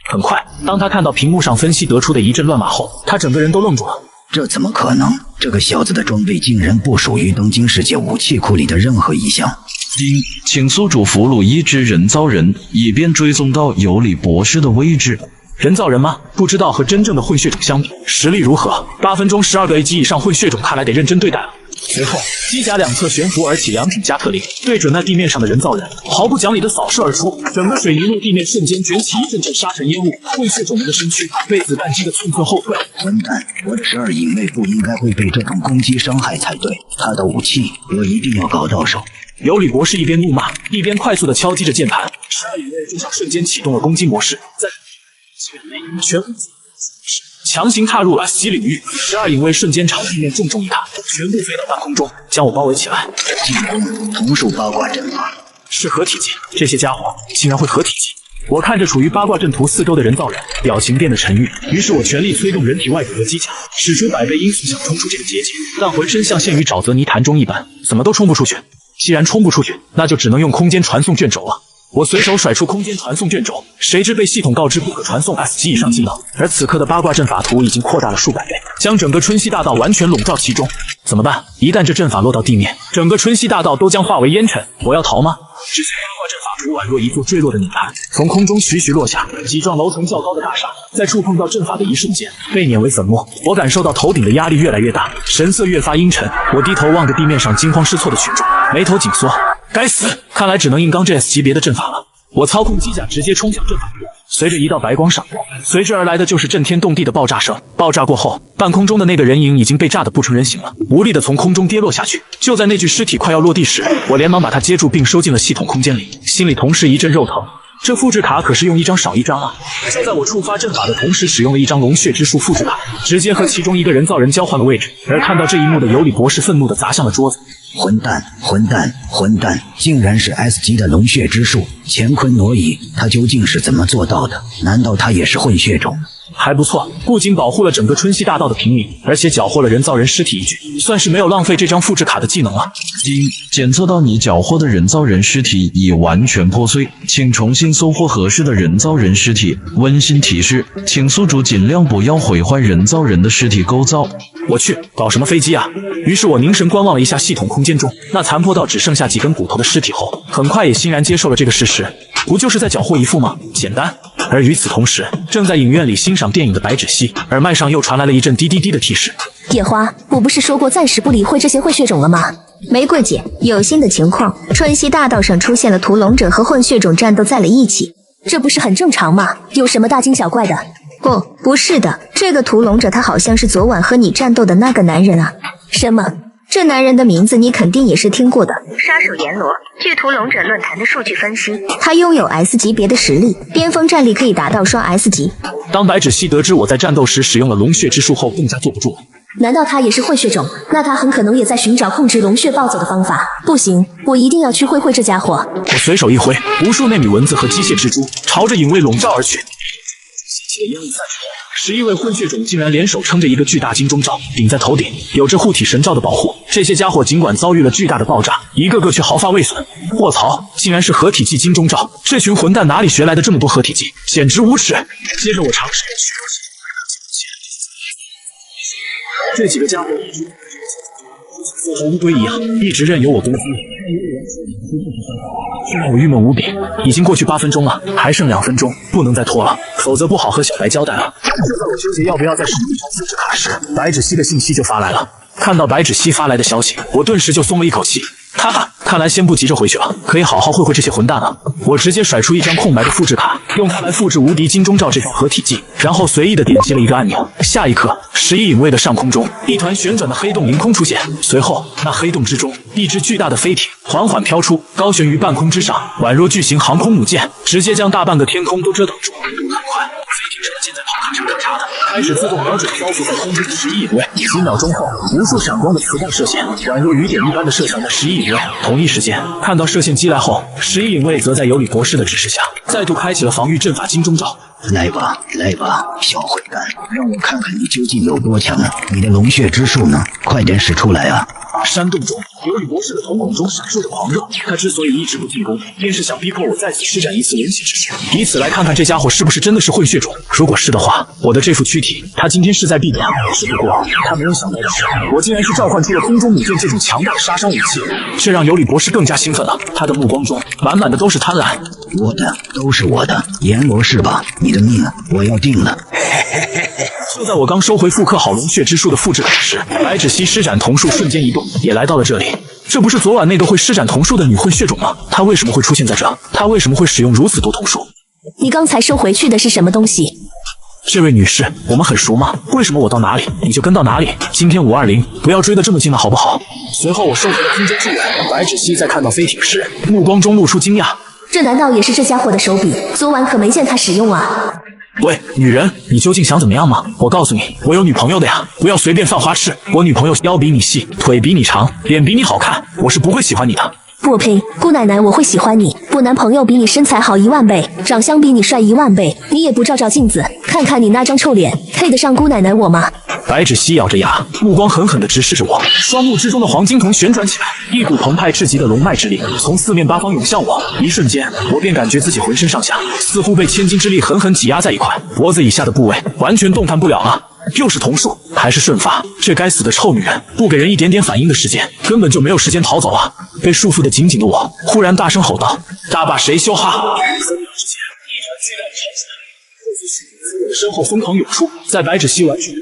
很快，当他看到屏幕上分析得出的一阵乱码后，他整个人都愣住了。这怎么可能？这个小子的装备竟然不属于东京世界武器库里的任何一项。丁，请宿主俘虏一只人造人，以便追踪到尤里博士的位置。人造人吗？不知道和真正的混血种相比，实力如何？8分钟12个 A 级以上混血种，看来得认真对待了。随后，机甲两侧悬浮而起良品加特林，对准那地面上的人造人，毫不讲理地扫射而出。整个水泥路地面瞬间卷起一阵阵沙尘烟雾，混血种们的身躯被子弹击得寸寸后退。混蛋！我的12影卫不应该会被这种攻击伤害才对。他的武器，我一定要搞到手。尤里博士一边怒骂，一边快速地敲击着键盘。12影卫就像瞬间启动了攻击模式，在全强行踏入 S 级领域，12影卫瞬间朝地面重重一踏，全部飞到半空中，将我包围起来。进攻同属八卦阵法，是合体技，这些家伙竟然会合体技！我看着处于八卦阵图四周的人造人，表情变得沉郁。于是我全力催动人体外骨骼机甲，使出100倍音速想冲出这个结界，但浑身像陷于沼泽泥潭中一般，怎么都冲不出去。既然冲不出去，那就只能用空间传送卷轴了。我随手甩出空间传送卷轴，谁知被系统告知不可传送 S 级以上技能。而此刻的八卦阵法图已经扩大了数百倍，将整个春熙大道完全笼罩其中。怎么办？一旦这阵法落到地面，整个春熙大道都将化为烟尘。我要逃吗？只见八卦阵法图宛若一座坠落的碾盘，从空中徐徐落下。几幢楼层较高的大厦在触碰到阵法的一瞬间被碾为粉末。我感受到头顶的压力越来越大，神色越发阴沉。我低头望着地面上惊慌失措的群众，眉头紧缩。该死！看来只能硬刚这 S 级别的阵法了。我操控机甲直接冲向阵法图，随着一道白光闪过，随之而来的就是震天动地的爆炸声。爆炸过后，半空中的那个人影已经被炸得不成人形了，无力地从空中跌落下去。就在那具尸体快要落地时，我连忙把他接住并收进了系统空间里，心里同时一阵肉疼。这复制卡可是用一张少一张啊！就在我触发阵法的同时，使用了一张龙血之术复制卡，直接和其中一个人造人交换了位置。而看到这一幕的尤里博士愤怒地砸向了桌子。混蛋！混蛋！混蛋！竟然是 S 级的龙血之术，乾坤挪移，他究竟是怎么做到的？难道他也是混血种？还不错，不仅保护了整个春熙大道的平民，而且缴获了人造人尸体一具，算是没有浪费这张复制卡的技能了。检测到你缴获的人造人尸体已完全破碎，请重新搜获合适的人造人尸体。温馨提示，请宿主尽量不要毁坏人造人的尸体构造。我去，搞什么飞机啊？于是我凝神观望了一下系统空间中那残破到只剩下几根骨头的尸体后，很快也欣然接受了这个事实，不就是在缴获一副吗？简单。而与此同时，正在影院里欣赏电影的白芷溪耳麦上又传来了一阵滴滴滴的提示。野花，我不是说过暂时不理会这些混血种了吗？玫瑰姐，有新的情况，春熙大道上出现了屠龙者和混血种战斗在了一起，这不是很正常吗？有什么大惊小怪的？不是的，这个屠龙者他好像是昨晚和你战斗的那个男人啊。什么？这男人的名字你肯定也是听过的，杀手阎罗。据屠龙者论坛的数据分析，他拥有 S 级别的实力，巅峰战力可以达到双 S 级。当白芷溪得知我在战斗时使用了龙血之术后，更加坐不住了。难道他也是混血种？那他很可能也在寻找控制龙血暴走的方法。不行，我一定要去会这家伙。我随手一挥，无数内米蚊子和机械蜘蛛朝着影卫笼罩而去。吸气的烟雾散去后，11位混血种竟然联手撑着一个巨大金钟罩，顶在头顶，有着护体神罩的保护。这些家伙尽管遭遇了巨大的爆炸，一个个却毫发未损。卧槽，竟然是合体技金钟罩！这群混蛋哪里学来的这么多合体技，简直无耻！接着我尝试这几个家伙和乌龟一样，一直任由我攻击，这让我郁闷无比。已经过去8分钟了，还剩2分钟，不能再拖了，否则不好和小白交代了。就在我纠结要不要再使用一张复制卡时，白芷溪的信息就发来了。看到白芷溪发来的消息，我顿时就松了一口气。哈哈，看来先不急着回去了，可以好好会这些混蛋了。我直接甩出一张空白的复制卡，用它来复制无敌金钟罩这套合体技，然后随意的点击了一个按钮。下一刻，11影卫的上空中，一团旋转的黑洞凌空出现，随后那黑洞之中，一只巨大的飞艇缓缓飘出，高悬于半空之上，宛若巨型航空母舰，直接将大半个天空都遮挡住。很快，飞艇上的箭在炮塔上挣扎的，开始自动瞄准漂浮在空中的11影卫。几秒钟后，无数闪光的磁弹射线，宛若雨点一般的射向那11影卫。同一时间，看到射线击来后，11影卫则在尤里博士的指示下，再度开启了防御阵法金钟罩。来吧，小混蛋，让我看看你究竟有多强啊！你的龙血之术呢？快点使出来啊！山洞中，尤里博士的瞳孔中闪烁着狂热。他之所以一直不进攻，便是想逼迫我再次施展一次龙血之术，以此来看看这家伙是不是真的是混血种。如果是的话，我的这副躯体，他今天势在必得。只不过他没有想到的是，我竟然是召唤出了空中母舰这种强大的杀伤武器，这让尤里博士更加兴奋了。他的目光中满满的都是贪婪。我的都是我的，阎罗是吧？你的命我要定了。就在我刚收回复刻好龙血之术的复制卡时，白芷溪施展瞳术瞬间移动，也来到了这里。这不是昨晚那个会施展瞳术的女混血种吗？她为什么会出现在这？她为什么会使用如此多瞳术？你刚才收回去的是什么东西？这位女士，我们很熟吗？为什么我到哪里你就跟到哪里？今天520，不要追得这么近了，好不好？随后我收回了空间助援。白芷溪在看到飞艇时，目光中露出惊讶。这难道也是这家伙的手笔？昨晚可没见他使用啊！喂，女人，你究竟想怎么样吗？我告诉你，我有女朋友的呀，不要随便犯花痴。我女朋友腰比你细，腿比你长，脸比你好看，我是不会喜欢你的。不呸，姑奶奶，我会喜欢你。我男朋友比你身材好10000倍，长相比你帅10000倍，你也不照照镜子，看看你那张臭脸，配得上姑奶奶我吗？白芷溪咬着牙，目光狠狠地直视着我，双目之中的黄金瞳旋转起来，一股澎湃至极的龙脉之力从四面八方涌向我。一瞬间，我便感觉自己浑身上下似乎被千斤之力狠狠挤压在一块，脖子以下的部位完全动弹不了了。又是瞳术，还是瞬发？这该死的臭女人，不给人一点点反应的时间，根本就没有时间逃走啊！被束缚得紧紧的我，忽然大声吼道：“大把谁修哈！”3秒之间，一团巨浪跑出来，肉丝血从我的身后疯狂涌出，在白芷溪完全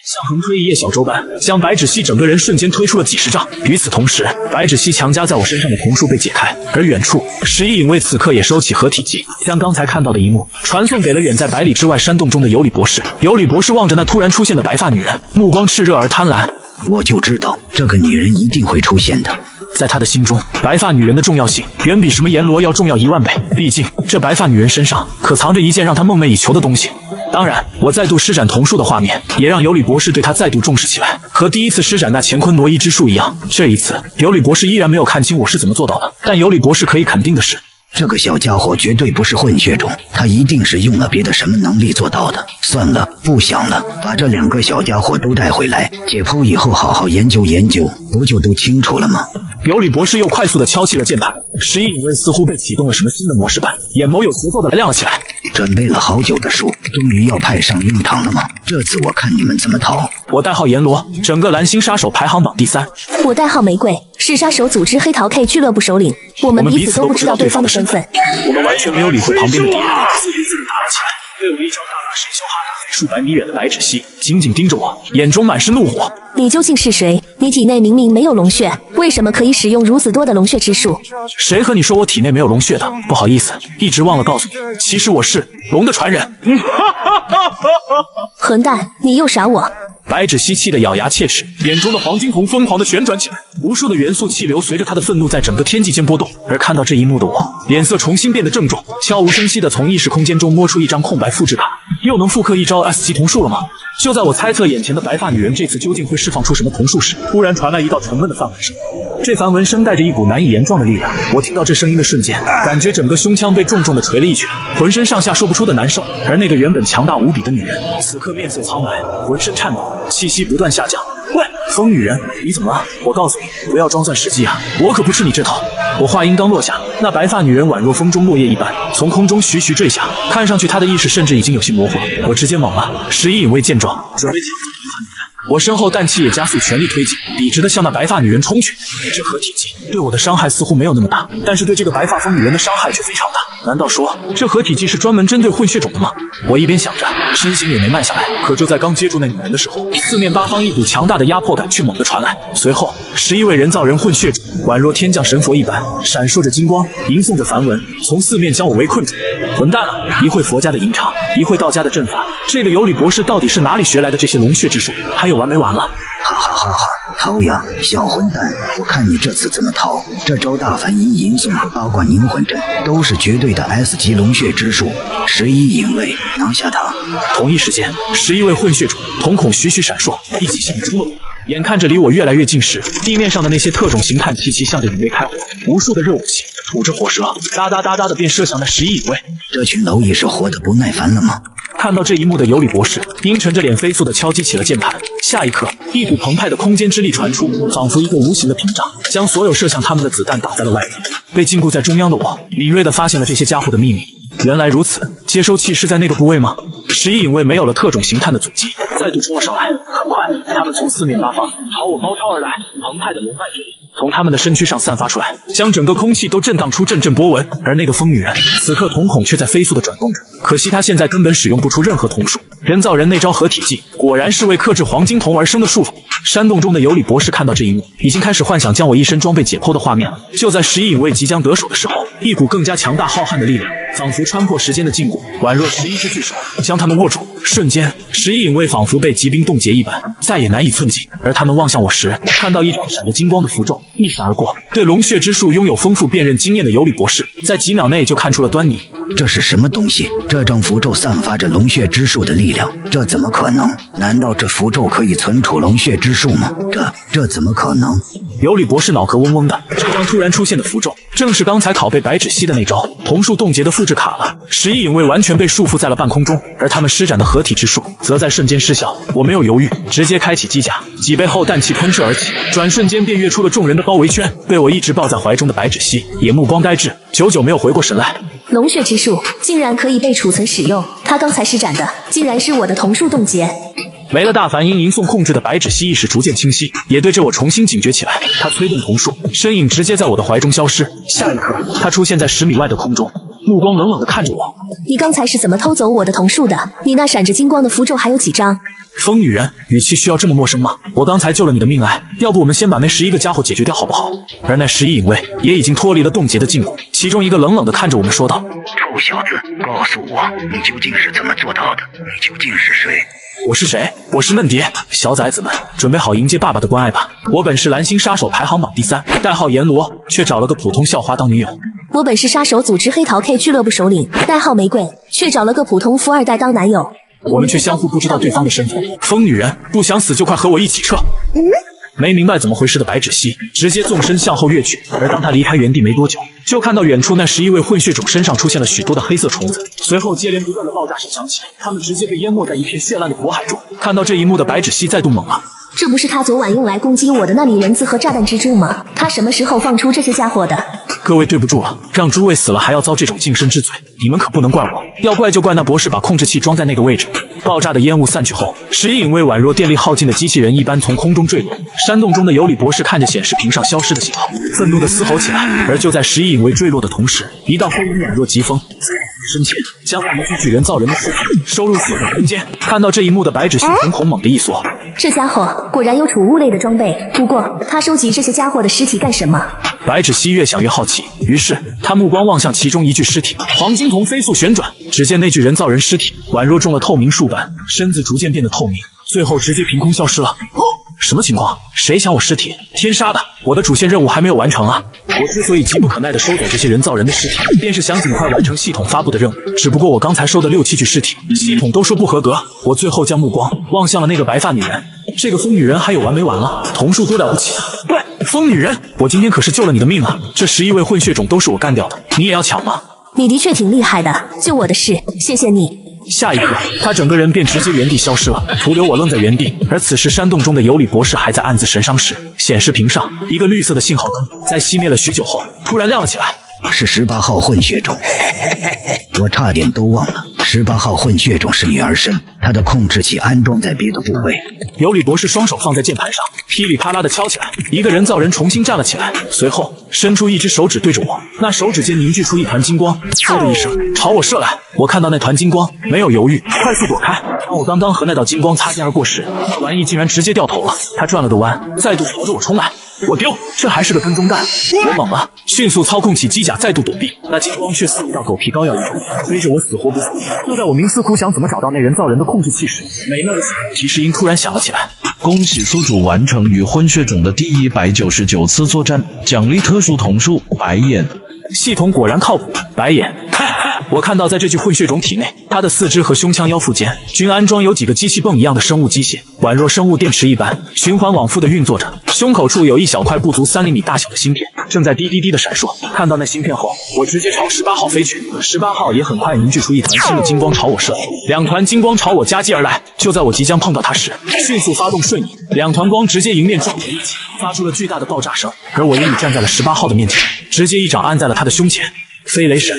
像横推一叶小舟般，将白芷溪整个人瞬间推出了几十丈。与此同时，白芷溪强加在我身上的瞳术被解开，而远处11影卫此刻也收起合体技，将刚才看到的一幕传送给了远在百里之外山洞中的尤里博士。尤里博士望着那突然出现的白发女人，目光炽热而贪婪。我就知道这个女人一定会出现的。在他的心中，白发女人的重要性远比什么阎罗要重要10000倍。毕竟，这白发女人身上可藏着一件让他梦寐以求的东西。当然，我再度施展瞳术的画面，也让尤里博士对他再度重视起来。和第一次施展那乾坤挪移之术一样，这一次尤里博士依然没有看清我是怎么做到的。但尤里博士可以肯定的是，这个小家伙绝对不是混血种，他一定是用了别的什么能力做到的。算了，不想了，把这2个小家伙都带回来，解剖以后好好研究研究，不就都清楚了吗？尤里博士又快速地敲击了键盘，11影卫似乎被启动了什么新的模式般，眼眸有节奏地亮了起来。准备了好久的树，终于要派上用场了吗？这次我看你们怎么逃。我代号阎罗，整个蓝星杀手排行榜第3。我代号玫瑰，是杀手组织黑桃 K 俱乐部首领。我们彼此都不知道对方的身份。我们完全没有理会旁边的敌人，自娱自乐打了起来。被我一招大打神霄哈打飞数百米远的白芷溪紧紧盯着我，眼中满是怒火。你究竟是谁？你体内明明没有龙血，为什么可以使用如此多的龙血之术？谁和你说我体内没有龙血的？不好意思，一直忘了告诉你，其实我是龙的传人。混蛋，你又耍我！白芷溪气得咬牙切齿，眼中的黄金瞳疯狂地旋转起来，无数的元素气流随着他的愤怒在整个天际间波动。而看到这一幕的我，脸色重新变得郑重，悄无声息地从意识空间中摸出一张空白复制卡。又能复刻一招 S 级瞳术了吗？就在我猜测眼前的白发女人这次究竟会释放出什么瞳术时，突然传来一道沉闷的梵文声。这梵文声带着一股难以言状的力量，我听到这声音的瞬间，感觉整个胸腔被重重地捶了一拳，浑身上下说不出的难受。而那个原本强大无比的女人，此刻面色苍白，浑身颤抖，气息不断下降。喂，疯女人，你怎么了？我告诉你，不要装蒜时机啊！我可不吃你这套。我话音刚落下，那白发女人宛若风中落叶一般，从空中徐徐坠下，看上去她的意识甚至已经有些模糊了。我直接懵了。11影卫见状，准备抢走白发女人。我身后氮气也加速全力推进，笔直地向那白发女人冲去。这合体技对我的伤害似乎没有那么大，但是对这个白发疯女人的伤害却非常大。难道说这合体技是专门针对混血种的吗？我一边想着，身形也没慢下来。可就在刚接住那女人的时候，四面八方一股强大的压迫感却猛地传来。随后，11位人造人混血种宛若天降神佛一般，闪烁着金光，吟诵着梵文，从四面将我围困住。混蛋了！一会佛家的吟唱，一会道家的阵法，这个尤里博士到底是哪里学来的这些龙血之术？还有完没完了？哈哈哈哈！逃呀，小混蛋！我看你这次怎么逃！这招大梵音吟诵和八卦凝魂阵都是绝对的 S 级龙血之术。11影卫拿下他！同一时间，11位混血种瞳孔徐徐闪烁，一起向你冲了过来。眼看着离我越来越近时，地面上的那些特种形碳气息向着影卫开火，无数的热武器吐着火舌，哒哒哒哒的便射向那11影卫。这群蝼蚁是活得不耐烦了吗？看到这一幕的尤里博士阴沉着脸飞速地敲击起了键盘。下一刻，一股澎湃的空间之力传出，仿佛一个无形的屏障，将所有射向他们的子弹挡在了外面。被禁锢在中央的我，敏锐地发现了这些家伙的秘密。原来如此，接收器是在那个部位吗？11影卫没有了特种形态的阻击，再度冲了上来。很快，他们从四面八方朝我包抄而来，澎湃的龙脉之力从他们的身躯上散发出来，将整个空气都震荡出阵阵波纹。而那个疯女人此刻瞳孔却在飞速地转动着，可惜她现在根本使用不出任何瞳术。人造人那招合体技果然是为克制黄金瞳而生的术法。山洞中的尤里博士看到这一幕，已经开始幻想将我一身装备解剖的画面了。就在11影卫即将得手的时候，一股更加强大浩瀚的力量仿佛穿破时间的禁锢，宛若11只巨手将他们握住。瞬间，11影卫仿佛被疾病冻结一般，再也难以寸进。而他们望向我时，看到一张闪着金光的符咒一闪而过。对龙血之术拥有丰富辨认经验的尤里博士，在几秒内就看出了端倪。这是什么东西？这张符咒散发着龙血之术的力量，这怎么可能？难道这符咒可以存储龙血之术吗？这怎么可能？尤里博士脑壳嗡嗡的，这张突然出现的符咒，正是刚才拷贝白芷溪的那招瞳术冻结的复制卡了。11影卫完全被束缚在了半空中，而他们施展的合体之术，则在瞬间失效。我没有犹豫，直接开启机甲，几倍后氮气喷射而起，转瞬间便跃出了众人的包围圈。被我一直抱在怀中的白芷溪也目光呆滞，久久没有回过神来。龙血之术竟然可以被储存使用，他刚才施展的竟然是我的瞳术冻结。没了大梵音吟诵控制的白芷溪意识逐渐清晰，也对着我重新警觉起来。他催动瞳术，身影直接在我的怀中消失。下一刻，他出现在10米外的空中，目光冷冷地看着我。你刚才是怎么偷走我的瞳术的？你那闪着金光的符咒还有几张？疯女人，语气需要这么陌生吗？我刚才救了你的命哎，要不我们先把那11个家伙解决掉好不好？而那11影卫也已经脱离了冻结的禁锢，其中一个冷冷地看着我们说道：臭小子，告诉我，你究竟是怎么做到的？你究竟是谁？我是谁？我是嫩蝶。小崽子们，准备好迎接爸爸的关爱吧。我本是蓝星杀手排行榜第3，代号阎罗，却找了个普通校花当女友。我本是杀手组织黑桃 K 俱乐部首领，代号玫瑰，却找了个普通富二代当男友。我们却相互不知道对方的身份。疯女人，不想死就快和我一起撤。没明白怎么回事的白芷溪直接纵身向后跃去，而当他离开原地没多久，就看到远处那11位混血种身上出现了许多的黑色虫子，随后接连不断的爆炸声响起，他们直接被淹没在一片绚烂的火海中。看到这一幕的白芷溪再度懵了。这不是他昨晚用来攻击我的那拟人字和炸弹蜘蛛吗？他什么时候放出这些家伙的？各位对不住了，让诸位死了还要遭这种净身之罪，你们可不能怪我，要怪就怪那博士把控制器装在那个位置。爆炸的烟雾散去后，11影卫宛若电力耗尽的机器人一般从空中坠落。山洞中的尤里博士看着显示屏上消失的信号，愤怒地嘶吼起来。而就在11影卫坠落的同时，一道黑影宛若疾风身前，将那具巨人造人的尸体收入系统空间。看到这一幕的白芷溪瞳孔猛地一缩，这家伙果然有储物类的装备，不过他收集这些家伙的尸体干什么？白芷溪越想越好奇，于是他目光望向其中一具尸体，黄金瞳飞速旋转，只见那具人造人尸体宛若中了透明树般，身子逐渐变得透明，最后直接凭空消失了。什么情况？谁抢我尸体？天杀的！我的主线任务还没有完成啊！我之所以急不可耐地收走这些人造人的尸体，便是想尽快完成系统发布的任务。只不过我刚才收的6、7具尸体，系统都说不合格。我最后将目光望向了那个白发女人。这个疯女人还有完没完了？瞳数多了不起！喂，疯女人，我今天可是救了你的命啊！这11位混血种都是我干掉的，你也要抢吗？你的确挺厉害的，救我的事，谢谢你。下一刻，他整个人便直接原地消失了，徒留我愣在原地。而此时，山洞中的尤里博士还在暗自神伤时，显示屏上一个绿色的信号灯在熄灭了许久后突然亮了起来。是18号混血种，我差点都忘了，18号混血种是女儿身，她的控制器安装在别的部位。尤里博士双手放在键盘上，噼里啪啦的敲起来，一个人造人重新站了起来，随后伸出一只手指对着我，那手指间凝聚出一团金光，嗖的一声朝我射来。我看到那团金光，没有犹豫，快速躲开。当我刚刚和那道金光擦肩而过时，那玩意竟然直接掉头了，他转了个弯，再度朝着我冲来。我丢，这还是个跟踪弹！我懵了，迅速操控起机甲再度躲避，那金光却似一道狗皮膏药一般追着我死活不放。就在我冥思苦想怎么找到那人造人的控制器时，美妙的提示音突然响了起来。恭喜宿主完成与混血种的第199次作战，奖励特殊瞳数白眼。系统果然靠谱，白眼。我看到在这具混血种体内，它的四肢和胸腔腰腹间均安装有几个机器泵一样的生物机械，宛若生物电池一般，循环往复的运作着。胸口处有一小块不足3厘米大小的芯片，正在滴滴滴的闪烁。看到那芯片后，我直接朝18号飞去，18号也很快凝聚出一团新的金光朝我射，2团金光朝我夹击而来。就在我即将碰到它时，迅速发动瞬移，2团光直接迎面撞在一起，发出了巨大的爆炸声。而我也已站在了18号的面前，直接一掌按在了他的胸前，飞雷闪。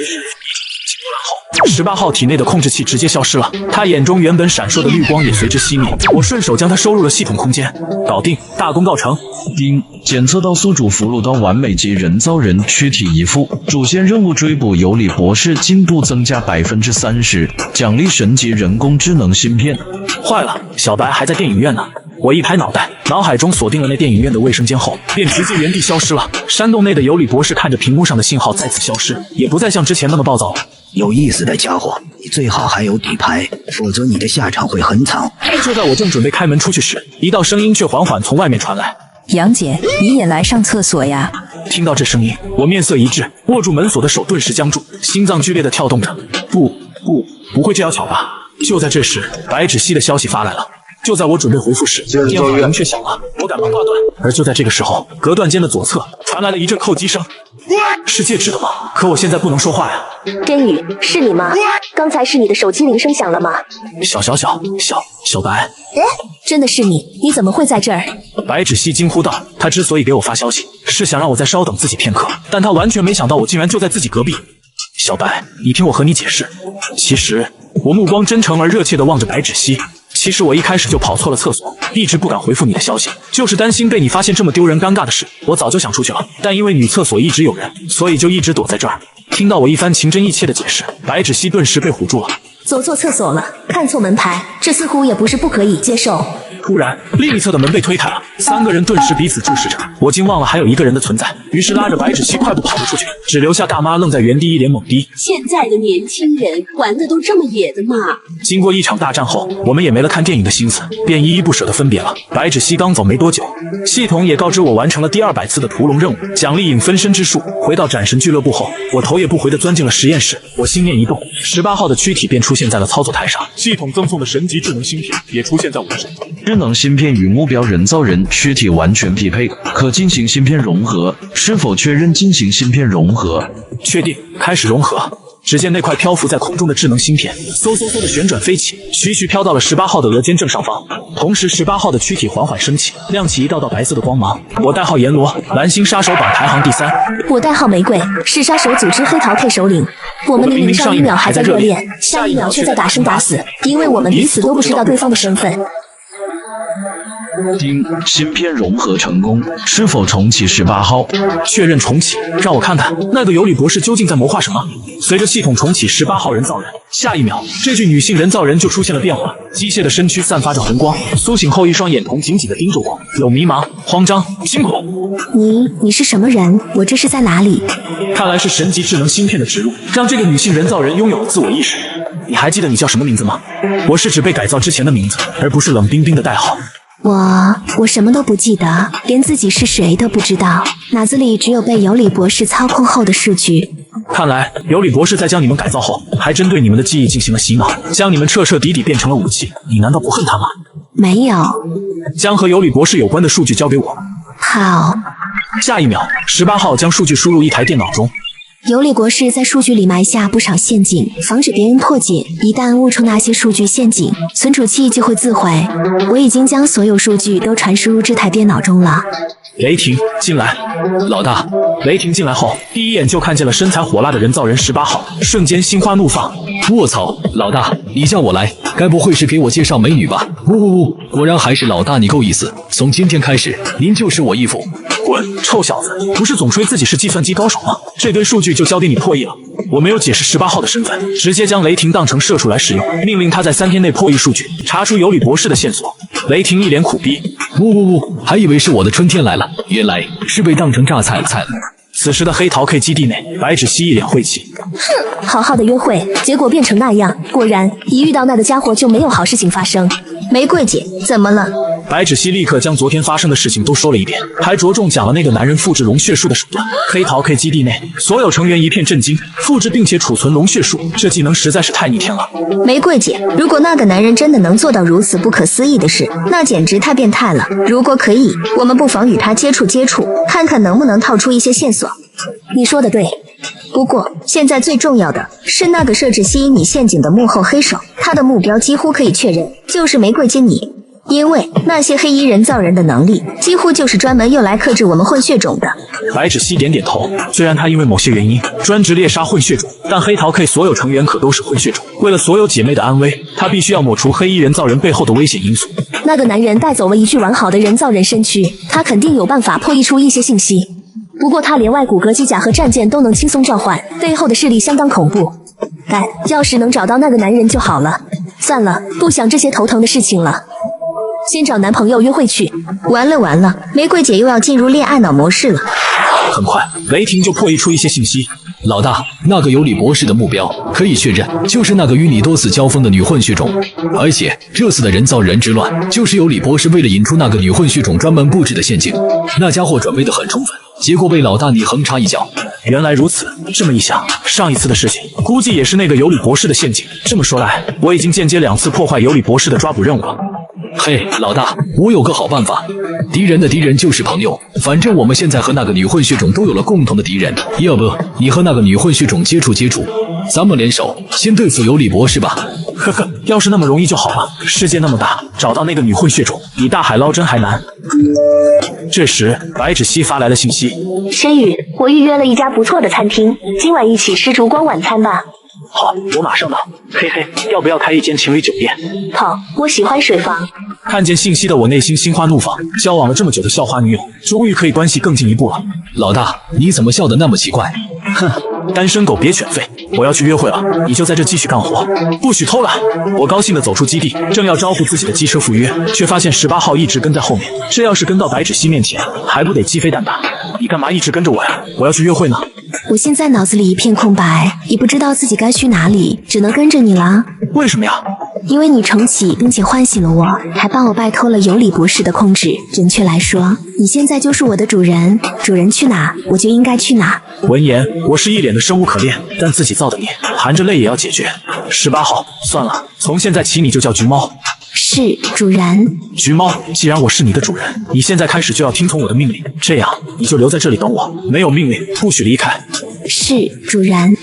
18号体内的控制器直接消失了，他眼中原本闪烁的绿光也随之熄灭。我顺手将它收入了系统空间，搞定，大功告成。丁，检测到宿主俘虏到完美级人造人躯体一副，主线任务追捕尤里博士进度增加30%，奖励神级人工智能芯片。坏了，小白还在电影院呢。我一拍脑袋，脑海中锁定了那电影院的卫生间后，便直接原地消失了。山洞内的尤里博士看着屏幕上的信号再次消失，也不再像之前那么暴躁了。有意思的家伙，你最好还有底牌，否则你的下场会很惨。就在我正准备开门出去时，一道声音却缓缓从外面传来：“杨姐，你也来上厕所呀？”听到这声音，我面色一滞，握住门锁的手顿时僵住，心脏剧烈的跳动着。不会这样巧吧？就在这时，白芷溪的消息发来了。就在我准备回复时，电话铃却响了，我赶忙挂断。而就在这个时候，隔断间的左侧传来了一阵叩击声。是戒指的吗？可我现在不能说话呀。真宇，是你吗？刚才是你的手机铃声响了吗？小白，真的是你？你怎么会在这儿？白芷溪惊呼道。他之所以给我发消息，是想让我再稍等自己片刻，但他完全没想到我竟然就在自己隔壁。小白，你听我和你解释。其实我目光真诚而热切地望着白芷溪。其实我一开始就跑错了厕所，一直不敢回复你的消息，就是担心被你发现这么丢人尴尬的事。我早就想出去了，但因为女厕所一直有人，所以就一直躲在这儿。听到我一番情真意切的解释，白芷溪顿时被唬住了。走错厕所了，看错门牌，这似乎也不是不可以接受。突然，另一侧的门被推开了，3个人顿时彼此注视着，我竟忘了还有一个人的存在，于是拉着白芷溪快步跑了出去，只留下大妈愣在原地一脸懵逼。现在的年轻人玩的都这么野的吗？经过一场大战后，我们也没了看电影的心思，便依依不舍地分别了。白芷溪刚走没多久，系统也告知我完成了第200次的屠龙任务，奖励影分身之术。回到斩神俱乐部后，我头也不回地钻进了实验室，我心念一动，18号的躯体便出现在了操作台上，系统赠送的神级智能芯片也出现在我的手中。智能芯片与目标人造人躯体完全匹配，可进行芯片融合。是否确认进行芯片融合？确定，开始融合。只见那块漂浮在空中的智能芯片嗖嗖嗖的旋转飞起，徐徐飘到了18号的额间正上方。同时18号的躯体缓缓升起，亮起一道道白色的光芒。我代号阎罗，蓝星杀手榜排行第3。我代号玫瑰，是杀手组织黑桃 K 首领。我们明明上一秒还在热恋，下一秒却在打生打死，因为我们彼此都不知道对方的身份。丁，芯片融合成功，是否重启18号？确认重启，让我看看那个尤里博士究竟在谋划什么。随着系统重启18号人造人，下一秒，这具女性人造人就出现了变化，机械的身躯散发着红光，苏醒后一双眼瞳紧紧地盯着我，有迷茫、慌张、惊恐。你是什么人？我这是在哪里？看来是神级智能芯片的植入，让这个女性人造人拥有了自我意识。你还记得你叫什么名字吗？我是指被改造之前的名字，而不是冷冰冰的代号。我什么都不记得，连自己是谁都不知道，脑子里只有被尤里博士操控后的数据。看来尤里博士在将你们改造后，还针对你们的记忆进行了洗脑，将你们彻彻底底变成了武器。你难道不恨他吗？没有。将和尤里博士有关的数据交给我。好。下一秒，18号将数据输入一台电脑中。尤里博士在数据里埋下不少陷阱，防止别人破解。一旦误触那些数据陷阱，存储器就会自毁。我已经将所有数据都传输入这台电脑中了。雷霆，进来。老大。雷霆进来后，第一眼就看见了身材火辣的人造人18号，瞬间心花怒放。卧槽，老大，你叫我来，该不会是给我介绍美女吧？呜，果然还是老大你够意思。从今天开始，您就是我义父。滚，臭小子，不是总吹自己是计算机高手吗？这堆数据就交给你破译了。我没有解释18号的身份，直接将雷霆当成社畜来使用，命令他在3天内破译数据，查出尤里博士的线索。雷霆一脸苦逼，呜，还以为是我的春天来了，原来是被当成榨菜了。此时的黑桃 K 基地内，白芷溪一脸晦气。哼，好好的约会，结果变成那样，果然一遇到那个家伙就没有好事情发生。玫瑰姐，怎么了？白芷溪立刻将昨天发生的事情都说了一遍，还着重讲了那个男人复制龙血术的手段。黑桃 K 基地内，所有成员一片震惊，复制并且储存龙血术，这技能实在是太逆天了。玫瑰姐，如果那个男人真的能做到如此不可思议的事，那简直太变态了。如果可以，我们不妨与他接触，看看能不能套出一些线索。你说的对，不过现在最重要的是那个设置吸引你陷阱的幕后黑手，他的目标几乎可以确认就是玫瑰金你。因为那些黑衣人造人的能力几乎就是专门用来克制我们混血种的。白芷溪点点头，虽然他因为某些原因专职猎杀混血种，但黑桃 K 所有成员可都是混血种。为了所有姐妹的安危，他必须要抹除黑衣人造人背后的危险因素。那个男人带走了一具完好的人造人身躯，他肯定有办法破译出一些信息。不过他连外骨骼机甲和战舰都能轻松召唤，背后的势力相当恐怖。但要是能找到那个男人就好了。算了，不想这些头疼的事情了。先找男朋友约会去。完了，玫瑰姐又要进入恋爱脑模式了。很快，雷霆就破译出一些信息。老大，那个尤里博士的目标可以确认，就是那个与你多次交锋的女混血种。而且这次的人造人之乱，就是尤里博士为了引出那个女混血种专门布置的陷阱。那家伙准备得很充分，结果被老大你横插一脚。原来如此，这么一想，上一次的事情估计也是那个尤里博士的陷阱。这么说来，我已经间接2次破坏尤里博士的抓捕任务了。嘿，老大，我有个好办法，敌人的敌人就是朋友。反正我们现在和那个女混血种都有了共同的敌人，要不你和那个女混血种接触，咱们联手先对付尤里博士吧。呵呵，要是那么容易就好了。世界那么大，找到那个女混血种比大海捞针还难。这时，白芷溪发来了信息：申宇，我预约了一家不错的餐厅，今晚一起吃烛光晚餐吧。好，我马上到。嘿嘿，要不要开一间情侣酒店？好，我喜欢水房。看见信息的我内心心花怒放，交往了这么久的校花女友，终于可以关系更进一步了。老大，你怎么笑得那么奇怪？哼，单身狗别犬吠，我要去约会了，你就在这继续干活，不许偷懒。我高兴地走出基地，正要招呼自己的机车赴约，却发现18号一直跟在后面。这要是跟到白芷溪面前，还不得鸡飞蛋打？你干嘛一直跟着我呀？我要去约会呢。我现在脑子里一片空白，也不知道自己该去哪里，只能跟着你了。为什么呀？因为你重启并且唤醒了我，还帮我摆脱了尤里博士的控制。准确来说，你现在就是我的主人，主人去哪，我就应该去哪。闻言，我是一脸的生无可恋，但自己造的孽，含着泪也要解决。18号，算了，从现在起你就叫橘猫。是，主人。橘猫，既然我是你的主人，你现在开始就要听从我的命令，这样你就留在这里等我，没有命令不许离开。是，主人。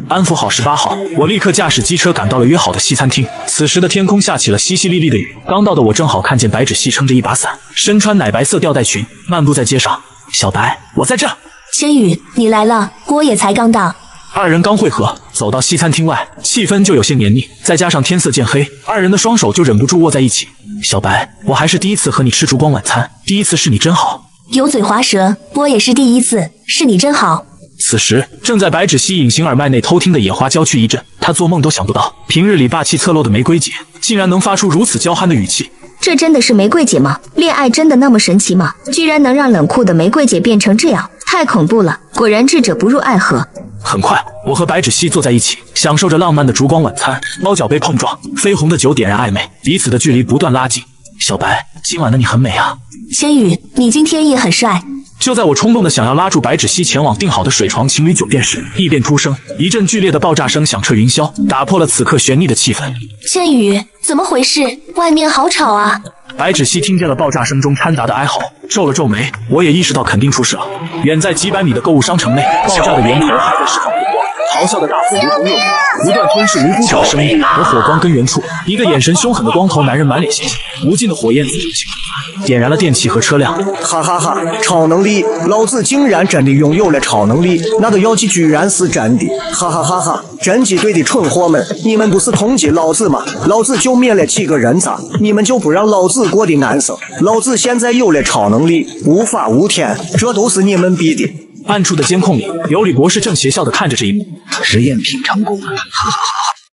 安抚好18号，我立刻驾驶机车赶到了约好的西餐厅。此时的天空下起了淅淅沥沥的雨，刚到的我正好看见白芷溪撑着一把伞，身穿奶白色吊带裙，漫步在街上。小白，我在这。千羽，你来了，锅也才刚到。二人刚会合，走到西餐厅外，气氛就有些黏腻，再加上天色渐黑，二人的双手就忍不住握在一起。小白，我还是第一次和你吃烛光晚餐，第一次是你真好。油嘴滑舌，波也是第一次，是你真好。此时正在白芷溪隐形耳麦内偷听的野花娇躯一震，她做梦都想不到，平日里霸气侧漏的玫瑰姐，竟然能发出如此娇憨的语气。这真的是玫瑰姐吗？恋爱真的那么神奇吗？居然能让冷酷的玫瑰姐变成这样，太恐怖了！果然智者不入爱河。很快，我和白芷溪坐在一起，享受着浪漫的烛光晚餐，猫脚被碰撞，绯红的酒点燃暧昧，彼此的距离不断拉近。小白，今晚的你很美啊。千羽，你今天也很帅。就在我冲动的想要拉住白芷溪前往订好的水床情侣酒店时，异变突生，一阵剧烈的爆炸声响彻云霄，打破了此刻悬溺的气氛。千羽，怎么回事？外面好吵啊！白芷溪听见了爆炸声中掺杂的哀嚎，皱了皱眉。我也意识到肯定出事了。远在几百米的购物商城内，爆炸的源头还在释放火光，咆哮的大火如同恶魔，不断吞噬无辜者的生命。而火光根源处，一个眼神凶狠的光头男人满脸鲜血，无尽的火焰自流星喷发，点燃了电器和车辆。哈哈哈！超能力，老子竟然真的拥有了超能力，那个妖姬居然是真的！哈哈哈哈！侦缉队的蠢货们，你们不是通缉老子吗？老子就灭了几个人渣，你们就不让老子过得难受？老子现在有了超能力，无法无天，这都是你们逼的。暗处的监控里，尤里博士正邪笑地看着这一幕。实验品成功了，哈哈哈哈！